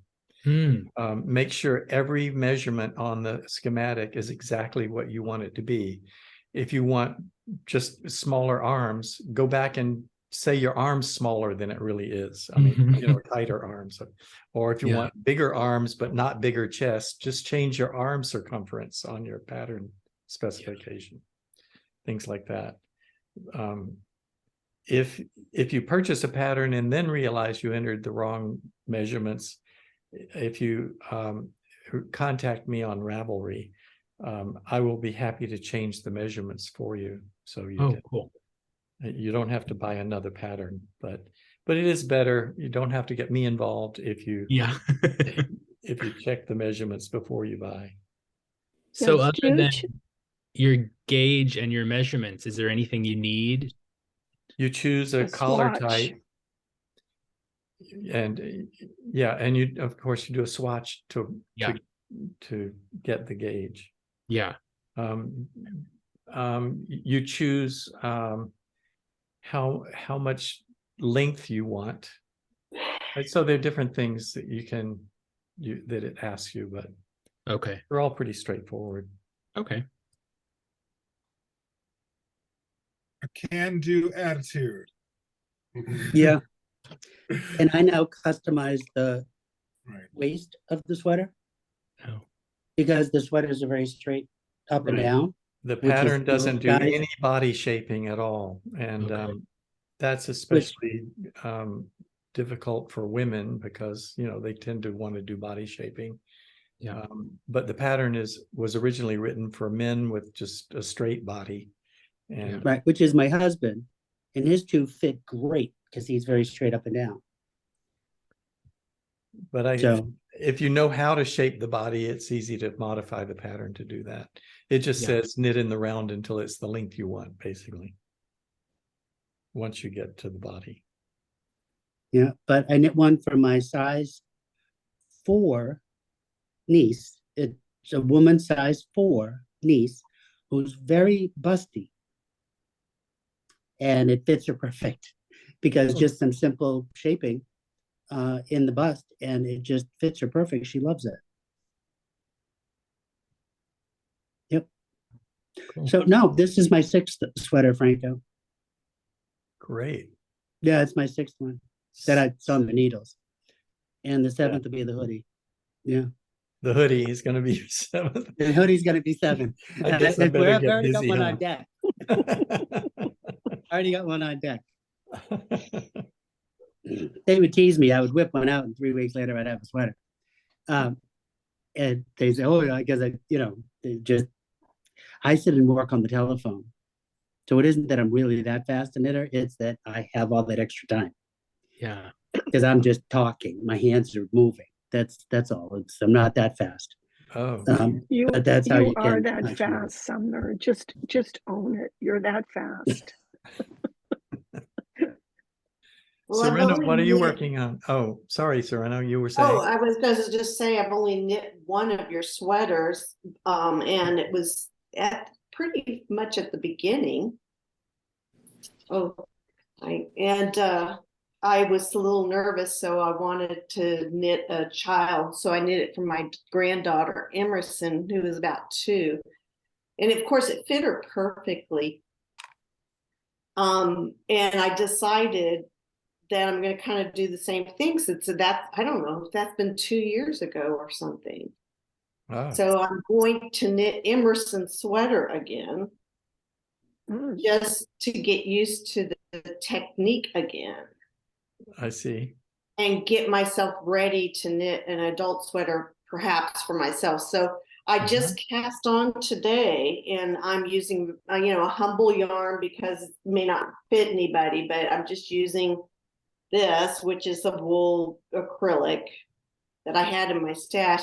Make sure every measurement on the schematic is exactly what you want it to be. If you want just smaller arms, go back and say your arm's smaller than it really is. I mean, you know, tighter arms. Or if you Yeah. want bigger arms but not bigger chest, just change your arm circumference on your pattern specification. Things like that. If you purchase a pattern and then realize you entered the wrong measurements, if you contact me on Ravelry, I will be happy to change the measurements for you. So you Cool. you don't have to buy another pattern, but it is better. You don't have to get me involved if you if you check the measurements before you buy. So Yes, other than your gauge and your measurements, is there anything you need? You choose a A collar swatch. type. And yeah, and you of course you do a swatch to get the gauge. Yeah. You choose how much length you want. And so there are different things that that it asks you, but Okay. they're all pretty straightforward. Okay. A can-do attitude. Yeah. And I now customize the Right. waist of the sweater Oh. because the sweaters are very straight up and Right. down. The Which is pattern doesn't do guys- any body shaping at all. And Okay. that's especially difficult for women because, you know, they tend to want to do body shaping. Yeah. But the pattern was originally written for men with just a straight body. And Right, which is my husband. And his two fit great because he's very straight up and down. but So if you know how to shape the body, it's easy to modify the pattern to do that. It just Yeah. says knit in the round until it's the length you want, basically. Once you get to the body. yeah, but I knit one for my size 4 niece. It's a woman size 4 niece who's very busty. And it fits her perfect because just some simple shaping in the bust and it just fits her perfect. She loves it. Yep. Cool. So no, this is my 6th sweater, Phrancko. Great. Yeah, it's my 6th one that I saw in the needles. And the 7th will be the hoodie. Yeah. The hoodie is going to be 7th. The hoodie's gonna be 7. I guess I better I've get already got busy, one huh? on deck. I already got one on deck. They would tease me. I would whip one out, and 3 weeks later, I'd have a sweater. And they say, "Oh, I guess I sit and work on the telephone. So it isn't that I'm really that fast a knitter; it's that I have all that extra time Yeah. because I'm just talking. My hands are moving. That's all. I'm not that fast. Oh, But that's how you you are can that actually- fast, Sumner. Just own it. You're that fast. Well, I've Serena, only what are you knit- working on? Oh, sorry, Serena, you were saying. Oh, I was going to just say I've only knit one of your sweaters, and it was at pretty much at the beginning. I was a little nervous, so I wanted to knit a child. So I knit it for my granddaughter, Emerson, who was about 2. And of course, it fit her perfectly. And I decided that I'm going to kind of do the same thing since I don't know if that's been 2 years ago or something. Ah, So I'm going to knit Emerson's sweater again. Mm. just to get used to the technique again I see. and get myself ready to knit an adult sweater, perhaps for myself. So I just cast on today, and I'm using, a humble yarn because it may not fit anybody, but I'm just using this, which is a wool acrylic that I had in my stash.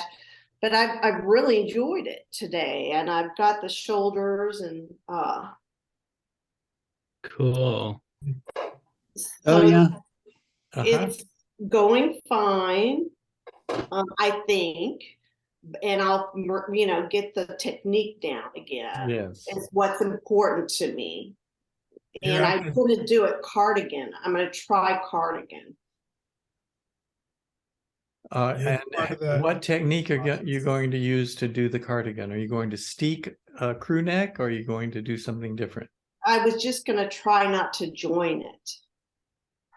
But I've really enjoyed it today, and I've got the shoulders and Cool. Oh, so yeah. it's going fine, I think, and I'll get the technique down again. Yes. Is what's important to me. And Yeah. I'm going to do it cardigan. I'm going to try cardigan. And part of the what technique are you going to use to do the cardigan? Are you going to steek a crew neck, or are you going to do something different? I was just going to try not to join it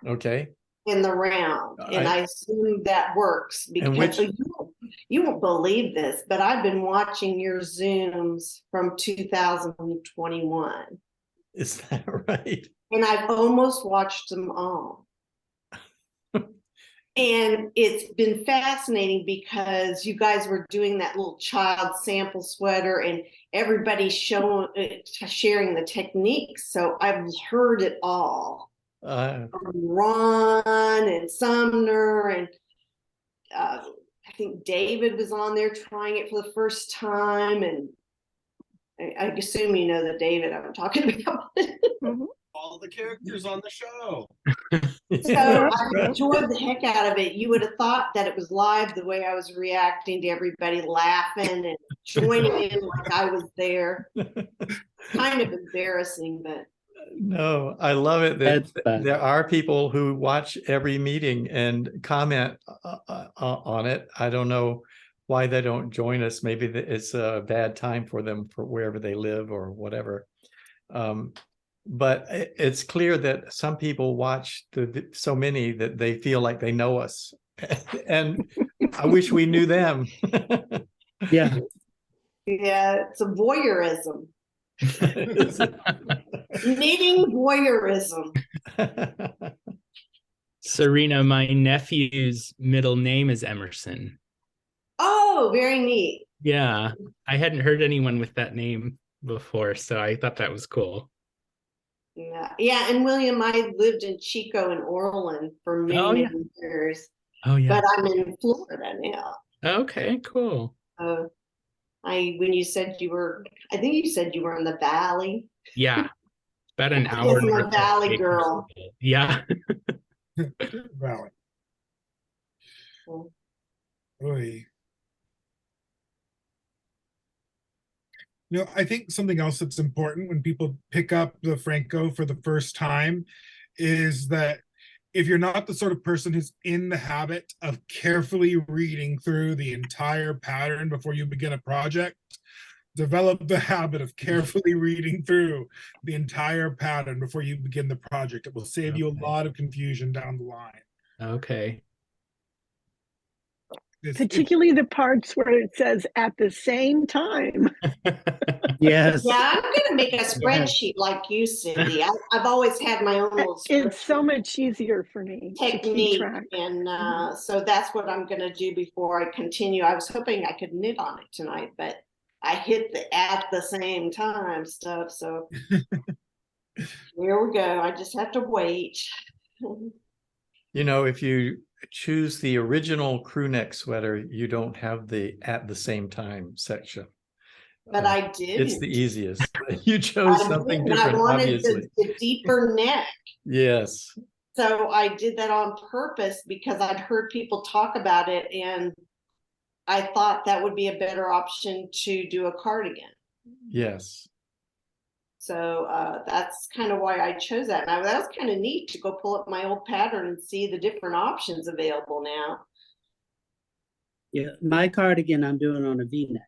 Okay. in the round, and I assume that works because you won't believe this, but I've been watching your Zooms from 2021. Is that right? And I've almost watched them all. And it's been fascinating because you guys were doing that little child sample sweater, and everybody's sharing the techniques. So I've heard it all. From Ron and Sumner, and I think David was on there trying it for the first time. And I assume you know the David I'm talking about. All the characters on the show. So I enjoyed the heck out of it. You would have thought that it was live, the way I was reacting to everybody laughing and joining in like I was there. Kind of embarrassing, but no, I love it that That's there are people who watch every meeting and comment on it. I don't know why they don't join us. Maybe it's a bad time for them for wherever they live or whatever. But it's clear that some people watch so many that they feel like they know us. And I wish we knew them. Yeah. yeah, it's a voyeurism. Knitting voyeurism. Serena, my nephew's middle name is Emerson. Oh, very neat. Yeah, I hadn't heard anyone with that name before, so I thought that was cool. Yeah, and William, I lived in Chico and Orland for many years. Oh yeah. But I'm in Florida now. Okay, cool. When you said I think you said you were in the Valley. Yeah, about an hour. I'm a Valley girl. Yeah. Valley. Oy. I think something else that's important when people pick up the Phrancko for the first time is that if you're not the sort of person who's in the habit of carefully reading through the entire pattern before you begin a project, develop the habit of carefully reading through the entire pattern before you begin the project. It will save you a lot of confusion down the line. Okay. Particularly the parts where it says at the same time. Yes. Yeah, I'm going to make a spreadsheet like you, Cindy. I've always had my own little It's so much easier for me technique, to keep track. and so that's what I'm going to do before I continue. I was hoping I could knit on it tonight, but I hit the at the same time stuff. So here we go. I just have to wait. If you choose the original crew neck sweater, you don't have the at the same time section. But I did. It's the easiest. You chose something different, I wanted obviously. the deeper neck. Yes. So I did that on purpose because I'd heard people talk about it, and I thought that would be a better option to do a cardigan. Yes. So that's kind of why I chose that. Now that was kind of neat to go pull up my old pattern and see the different options available now. Yeah, my cardigan I'm doing on a V-neck.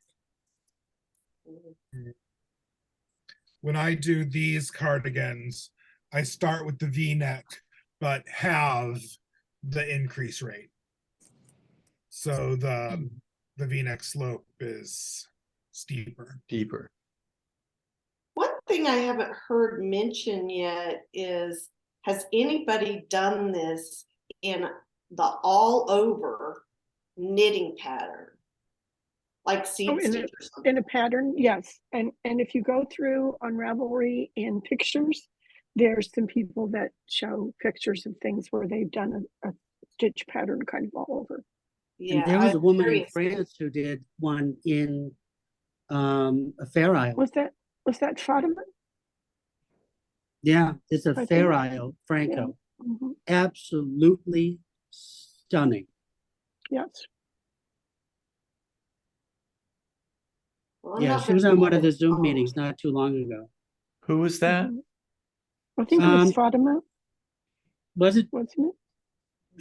When I do these cardigans, I start with the V-neck, but have the increase rate. So the V-neck slope is steeper. One thing thing I haven't heard mentioned yet is, has anybody done this in the all over knitting pattern? Like seed in stitch or something? a pattern, yes. And if you go through on Ravelry in pictures, there's some people that show pictures of things where they've done a stitch pattern kind of all over. Yeah, And there was a I'm woman in curious. France who did one in a Fair Isle. Was that Fatima? Yeah, it's a I think- Fair Isle, Phrancko. Mhm. Absolutely stunning. Yes. Well, I'm Yeah, not she was gonna on one of do the it. Zoom meetings not too long ago. Who was that? Mhm. I think it was Fatima, Was it? wasn't it?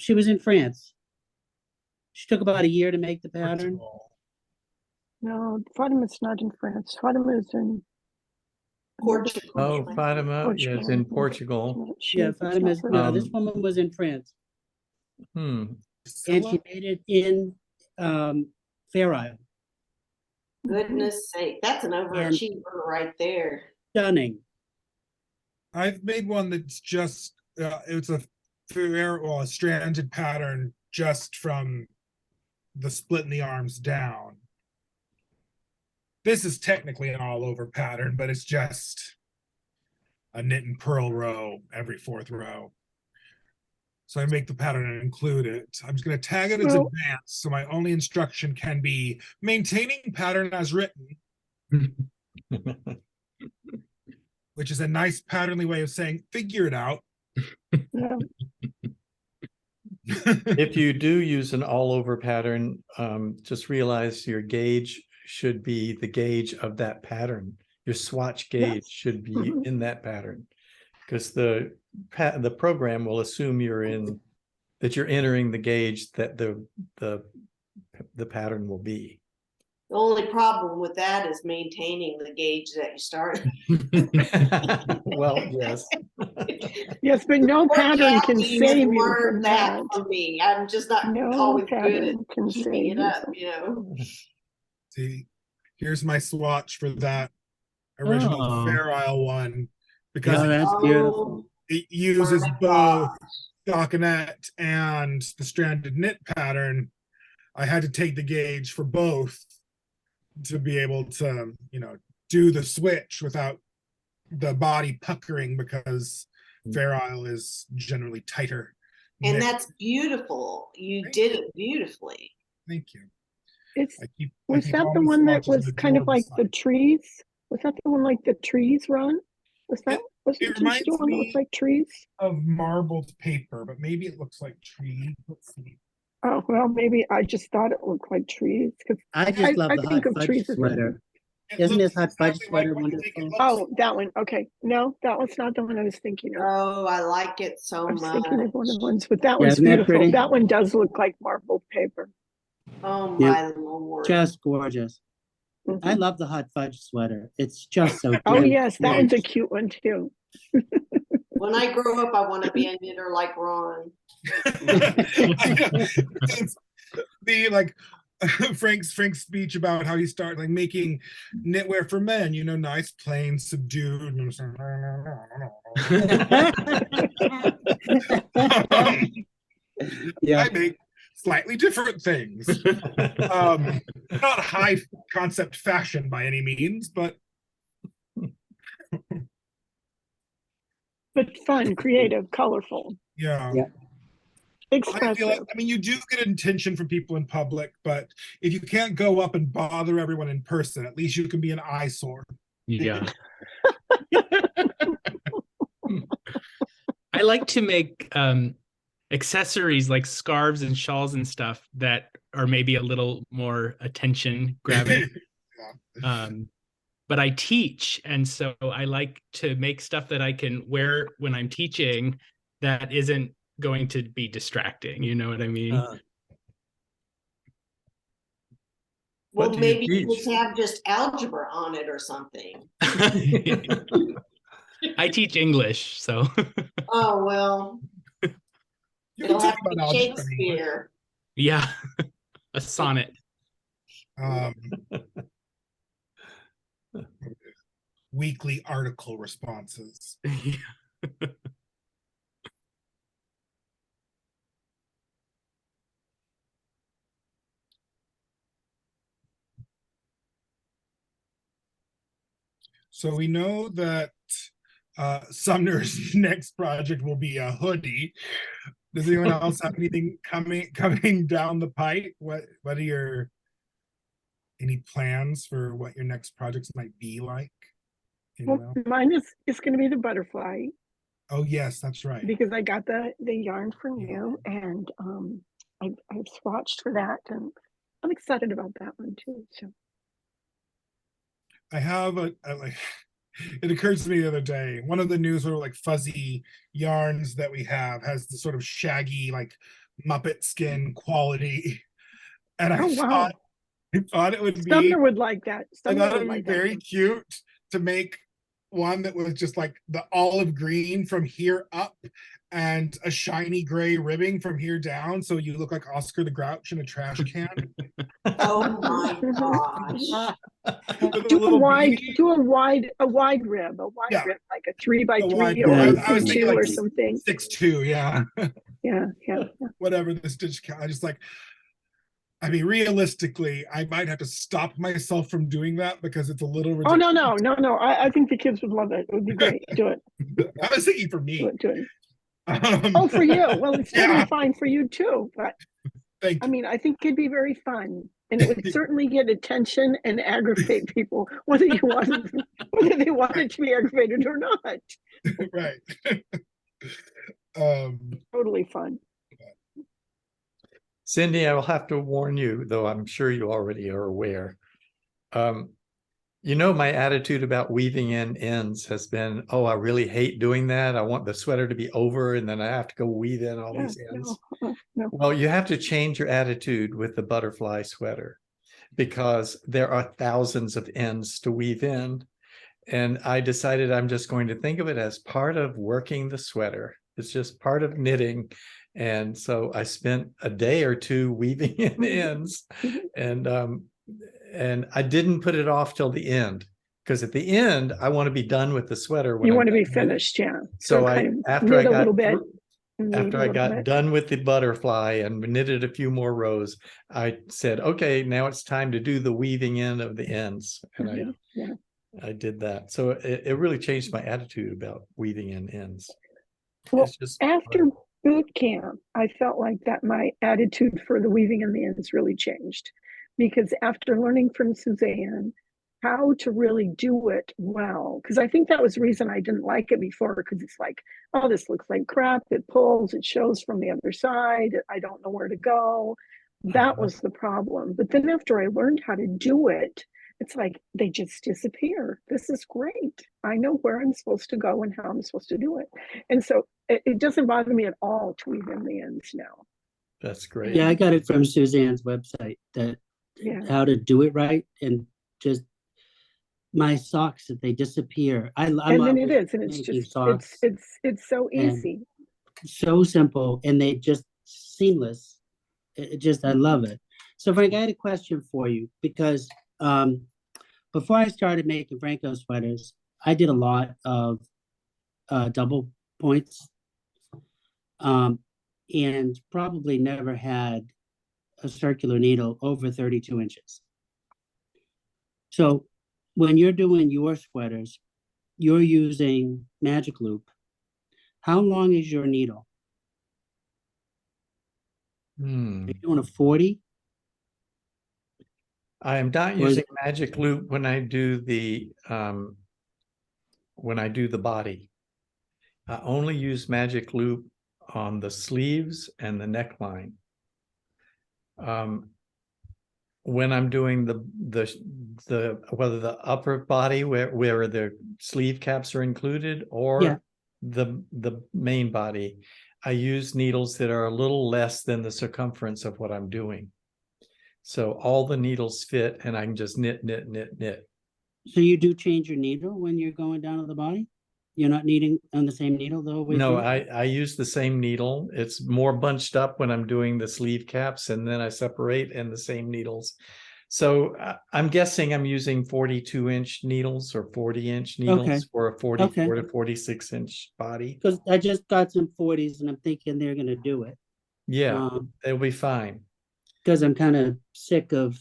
She was in France. She took about a year to make the pattern. Portugal. No, Fatima's not in France. Fatima's in Portugal. Oh, Fatima, yes, in Portugal. Yeah, Fatima's, no, this Um, woman was in France. Hmm. And she made it in Fair Isle. Goodness sake, that's an overachiever right there. Stunning. I've made one that's just it's a fair, well, a stranded pattern just from the split in the arms down. This is technically an all over pattern, but it's just a knit and purl row every fourth row. So I make the pattern and include it. I'm just going to tag it as Well- advanced. So my only instruction can be maintaining pattern as written, which is a nice patternly way of saying figure it out. Yeah. If you do use an all over pattern, just realize your gauge should be the gauge of that pattern. Your swatch gauge Yes. should be Mhm. in that pattern, because the program will assume that you're entering the gauge that the pattern will be. The only problem with that is maintaining the gauge that you started. Well, yes. Yes, but no Poor pattern can Kathy save you learned from that that. from me. I'm just not No always good at pattern can keeping save it you up, from. you know. See, here's my swatch for that original Oh. Fair Isle one, because Oh, that's beautiful. it uses my both gosh. stockinette and the stranded knit pattern. I had to take the gauge for both to be able to, do the switch without the body puckering, because Fair Isle is generally tighter. And knit. that's beautiful. You Thank did it beautifully. Thank you. It's, I keep was that all the my one that swatches in was a kind of drawer like the beside. trees? Was that the one like the trees, Ron? Was that, It did she reminds do one that me- looked like trees? Of marbled paper, but maybe it looks like tree. Let's see. Oh, well, maybe I just thought it looked like trees. 'Cause I just love I the hot think of fudge trees as sweater. It Isn't looks this hot fudge exactly like sweater what you think it wonderful? looks Oh, that one. Okay. No, that was not the one I was thinking of. Oh, I like it so I was much. thinking of one of the ones, but that Yeah, one's isn't that beautiful. pretty? That one does look like marbled paper. Oh Yep. my lord. Just gorgeous. Mhm. I love the hot fudge sweater. It's just so Oh, cute. yes, that one's a cute one too. When I grow up, I want to be a knitter like Ron. It's the like Frank's speech about how he started like making knitwear for men, nice, plain, subdued. And I'm saying, Yeah, I make slightly different things. Not high concept fashion by any means, but But fun, creative, colorful, yeah. Yeah. I feel like, expressive. you do get attention from people in public, but if you can't go up and bother everyone in person, at least you can be an eyesore. Yeah. I like to make accessories like scarves and shawls and stuff that are maybe a little more attention grabbing. But I teach, and so I like to make stuff that I can wear when I'm teaching that isn't going to be distracting. You know what I mean? Well, What do you maybe you teach? just have just algebra on it or something. I teach English, so Oh, well, You it'll can have talk to be about algebra in English. Shakespeare. yeah, a sonnet. Um, weekly article responses. So we know that Sumner's next project will be a hoodie. Does anyone else have anything coming down the pipe? What are your any plans for what your next projects might be like? Well, mine is going to be the butterfly. Oh yes, that's right. Because I got the yarn from you, and I've swatched for that, and I'm excited about that one too. So I have a like. It occurs to me the other day, one of the new sort of like fuzzy yarns that we have has the sort of shaggy, like Muppet skin quality. And I thought it would be, Sumner would like that. I Sumner thought it would would like be very that. cute to make one that was just like the olive green from here up and a shiny gray ribbing from here down. So you look like Oscar the Grouch in a trash can. Oh my gosh. Do a wide rib, Yeah. rib, like a 3x3 wide, or yeah, I was thinking 2 like or something. 6'2", yeah. Yeah. Whatever the stitch count. I just like, I mean, realistically, I might have to stop myself from doing that because it's a little ridiculous. Oh no. I think the kids would love it. It would be great. Do it. I was thinking for me. Do it. Oh, for you. Well, it's totally fine for you too. But Thank you. I mean, I think it'd be very fun, and it would certainly get attention and aggravate people, whether they wanted to be aggravated or not. Right. Totally fun. Cindy, I will have to warn you, though I'm sure you already are aware. You know, my attitude about weaving in ends has been, oh, I really hate doing that. I want the sweater to be over, and then I have to go weave in all these ends. No. Well, you have to change your attitude with the butterfly sweater, because there are thousands of ends to weave in. And I decided I'm just going to think of it as part of working the sweater. It's just part of knitting. And so I spent a day or two weaving in ends, and I didn't put it off till the end, because at the end I want to be done with the sweater. You want to be finished, yeah. So after I got done with the butterfly and knitted a few more rows, I said, okay, now it's time to do the weaving in of the ends, and I did that. So it really changed my attitude about weaving in ends. Well, it's just after boot camp, I felt like that my attitude for the weaving in the ends really changed, because after learning from Suzanne how to really do it well, because I think that was the reason I didn't like it before, because it's like, oh, this looks like crap, it pulls, it shows from the other side, I don't know where to go. That was the problem. But then after I learned how to do it, it's like they just disappear. This is great. I know where I'm supposed to go and how I'm supposed to do it. And so it doesn't bother me at all to weave in the ends now. That's great. Yeah, I got it from Suzanne's website, that how to do it right, and just my socks, that they disappear. And then it is, and it's just it's so easy, so simple, and they just seamless. It just, I love it. So Frank, I had a question for you, because before I started making Phrancko sweaters, I did a lot of double points, and probably never had a circular needle over 32 inches. So when you're doing your sweaters, you're using magic loop. How long is your needle? Are you doing a 40? I am not using magic loop when I do the body. I only use magic loop on the sleeves and the neckline. When I'm doing whether the upper body where the sleeve caps are included, or the main body, I use needles that are a little less than the circumference of what I'm doing. So all the needles fit, and I can just knit. So you do change your needle when you're going down to the body? You're not kneading on the same needle the whole way No, through? I use the same needle. It's more bunched up when I'm doing the sleeve caps, and then I separate, and the same needles So I'm guessing I'm using 42-inch needles or 40-inch needles Okay. for a 44 Okay. to 46-inch body. Because I just got some 40s and I'm thinking they're gonna do it. Yeah, it'll be fine. Because I'm kind of sick of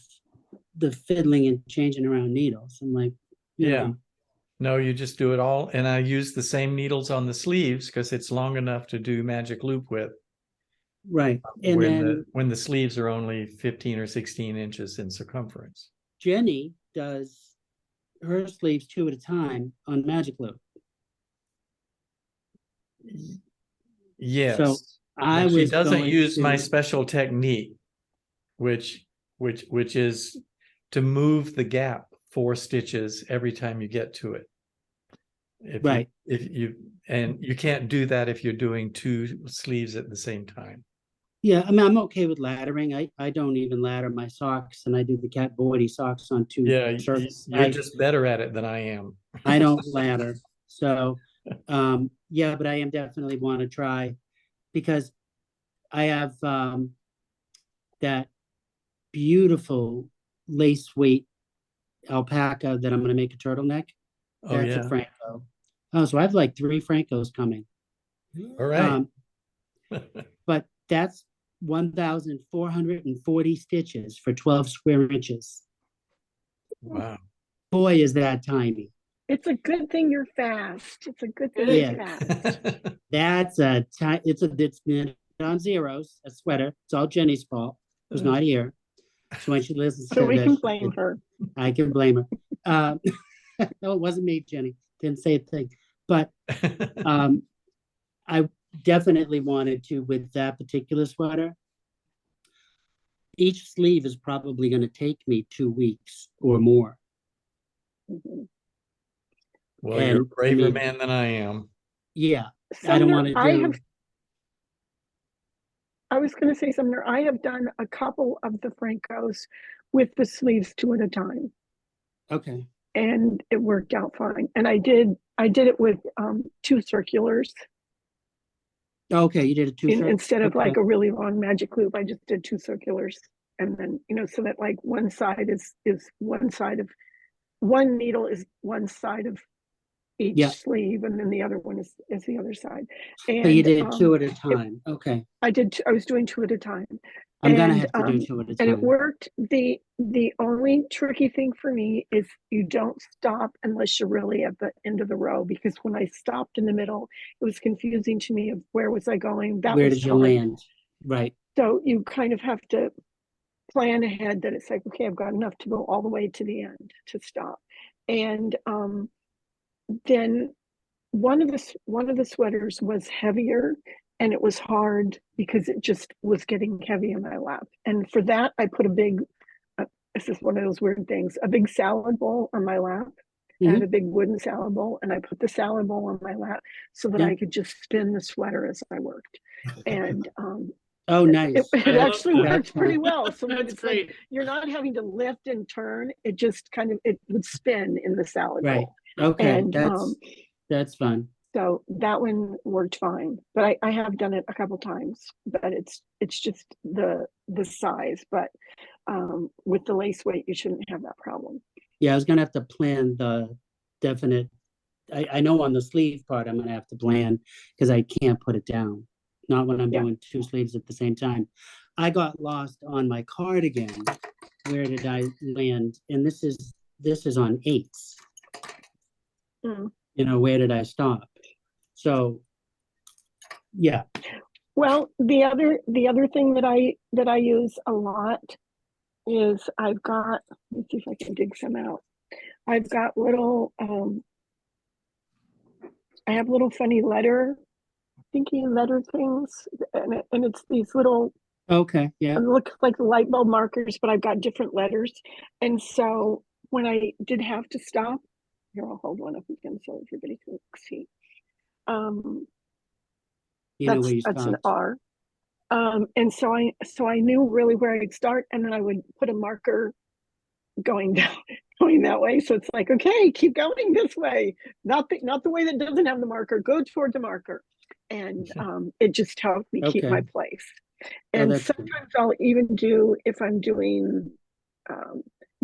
the fiddling and changing around needles. I'm like, you Yeah. know, No, you just do it all. And I use the same needles on the sleeves because it's long enough to do magic loop with. right. And then When the sleeves are only 15 or 16 inches in circumference. Jenny does her sleeves 2 at a time on magic loop. Yes. So I But she was doesn't going use my to- special technique, which is to move the gap 4 stitches every time you get to it. Right. And you can't do that if you're doing 2 sleeves at the same time. Yeah, I mean, I'm okay with laddering. I don't even ladder my socks, and I do the cat Boydie socks on 2 Yeah, shirts. you're just better at it than I am. I don't ladder. So, yeah, but I am definitely want to try because I have that beautiful lace weight alpaca that I'm going to make a turtleneck. Oh That's a yeah. Phrancko. Oh, so I have like 3 Phrankos coming. All right. But that's 1,440 stitches for 12 square inches. Wow. Boy, is that tiny. It's a good thing you're fast. It's a good thing Yeah. you're fast. That's it's knit on zeros, a sweater. It's all Jenny's fault. Who's not here. So when she listens So to we this, can blame her. I can blame her. No, it wasn't me, Jenny. Didn't say a thing. But I definitely wanted to, with that particular sweater, each sleeve is probably going to take me 2 weeks or more. Mhm. Well, you're a And, I braver mean, man than I am. Yeah, I don't Sumner, want to do. I was going to say, Sumner, I have done a couple of the Phrankos with the sleeves 2 at a time, Okay. and it worked out fine. And I did it with 2 circulars Okay, you did a 2 instead of okay. like a really long magic loop. I just did 2 circulars, and then so that like one side is one side of one needle is one side of each Yeah. sleeve, and then the other one is the other side. But you And did 2 at a time. Okay. I was doing 2 at a time. I'm gonna And have to do 2 at a and it time. worked. The only tricky thing for me is you don't stop unless you're really at the end of the row, because when I stopped in the middle, it was confusing to me of where was I going. That Where was did you hard. land? Right. So you kind of have to plan ahead that it's like, okay, I've got enough to go all the way to the end to stop. And then one of the sweaters was heavier, and it was hard because it just was getting heavy in my lap. And for that, I put a big, this is one of those weird things, a big salad bowl on my lap. I had a big wooden salad bowl, and I put the salad bowl on my lap so that Yeah. I could just spin the sweater as I worked. And Oh, nice. it I love actually that. worked pretty That's well. So that That's it's like great. you're not having to lift and turn. It just kind of it would spin in the salad Right. bowl. Okay. And That's fun. so that one worked fine. But I have done it a couple times, but it's just the size. But with the lace weight, you shouldn't have that problem. Yeah, I was gonna have to plan the definite. I know on the sleeve part, I'm gonna have to plan because I can't put it down. Not when I'm Yeah. doing 2 sleeves at the same time. I got lost on my cardigan. Where did I land? And this is on 8s. Mm. Where did I stop? So, yeah. Well, the other thing that I use a lot is I've got, let's see if I can dig some out. I've got little I have little funny thinky letter things, and it's these little, Okay. Yeah. it looks like light bulb markers, but I've got different letters. And so when I did have to stop, here, I'll hold one up again so everybody can see. You know where you That's an stopped. R. And so I knew really where I'd start, and then I would put a marker going down, going that way. So it's like, okay, keep going this way, not the way that doesn't have the marker. Go toward the marker, and it just helped me keep my Okay. place. Oh, And that's good. sometimes I'll even do, if I'm doing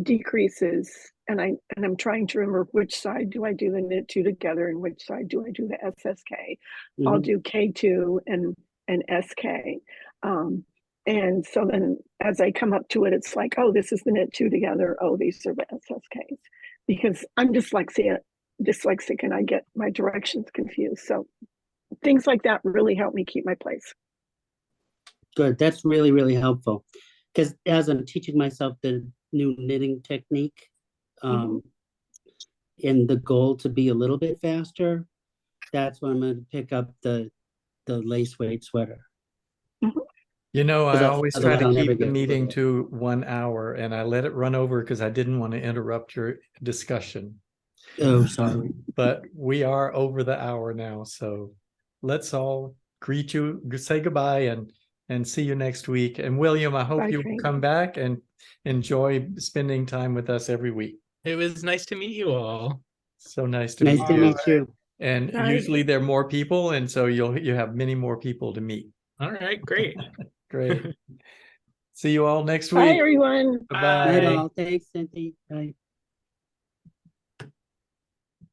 decreases, and I'm trying to remember which side do I do the knit two together and which side do I do the SSK. I'll do K2 and SK. And so then as I come up to it, it's like, oh, this is the knit two together. Oh, these are the SSKs, because I'm dyslexic and I get my directions confused. So things like that really help me keep my place. Good. That's really, really helpful. Because as I'm teaching myself the new knitting technique, in the goal to be a little bit faster, that's when I'm going to pick up the lace weight sweater. You know, I always try otherwise to I'll never keep the get meeting through it. to 1 hour, and I let it run over because I didn't want to interrupt your discussion. Oh, sorry. But we are over the hour now, so let's all greet you, say goodbye, and see you next week. And William, I hope Bye, you will Frank. come back and enjoy spending time with us every week. It was nice to meet you all. So nice to Nice meet to you. meet you. And Bye. usually there are more people, and so you have many more people to meet. All right, great. Great. See you all next Bye, week. everyone. Bye. Night Bye. all. Thanks, Cynthia. Bye.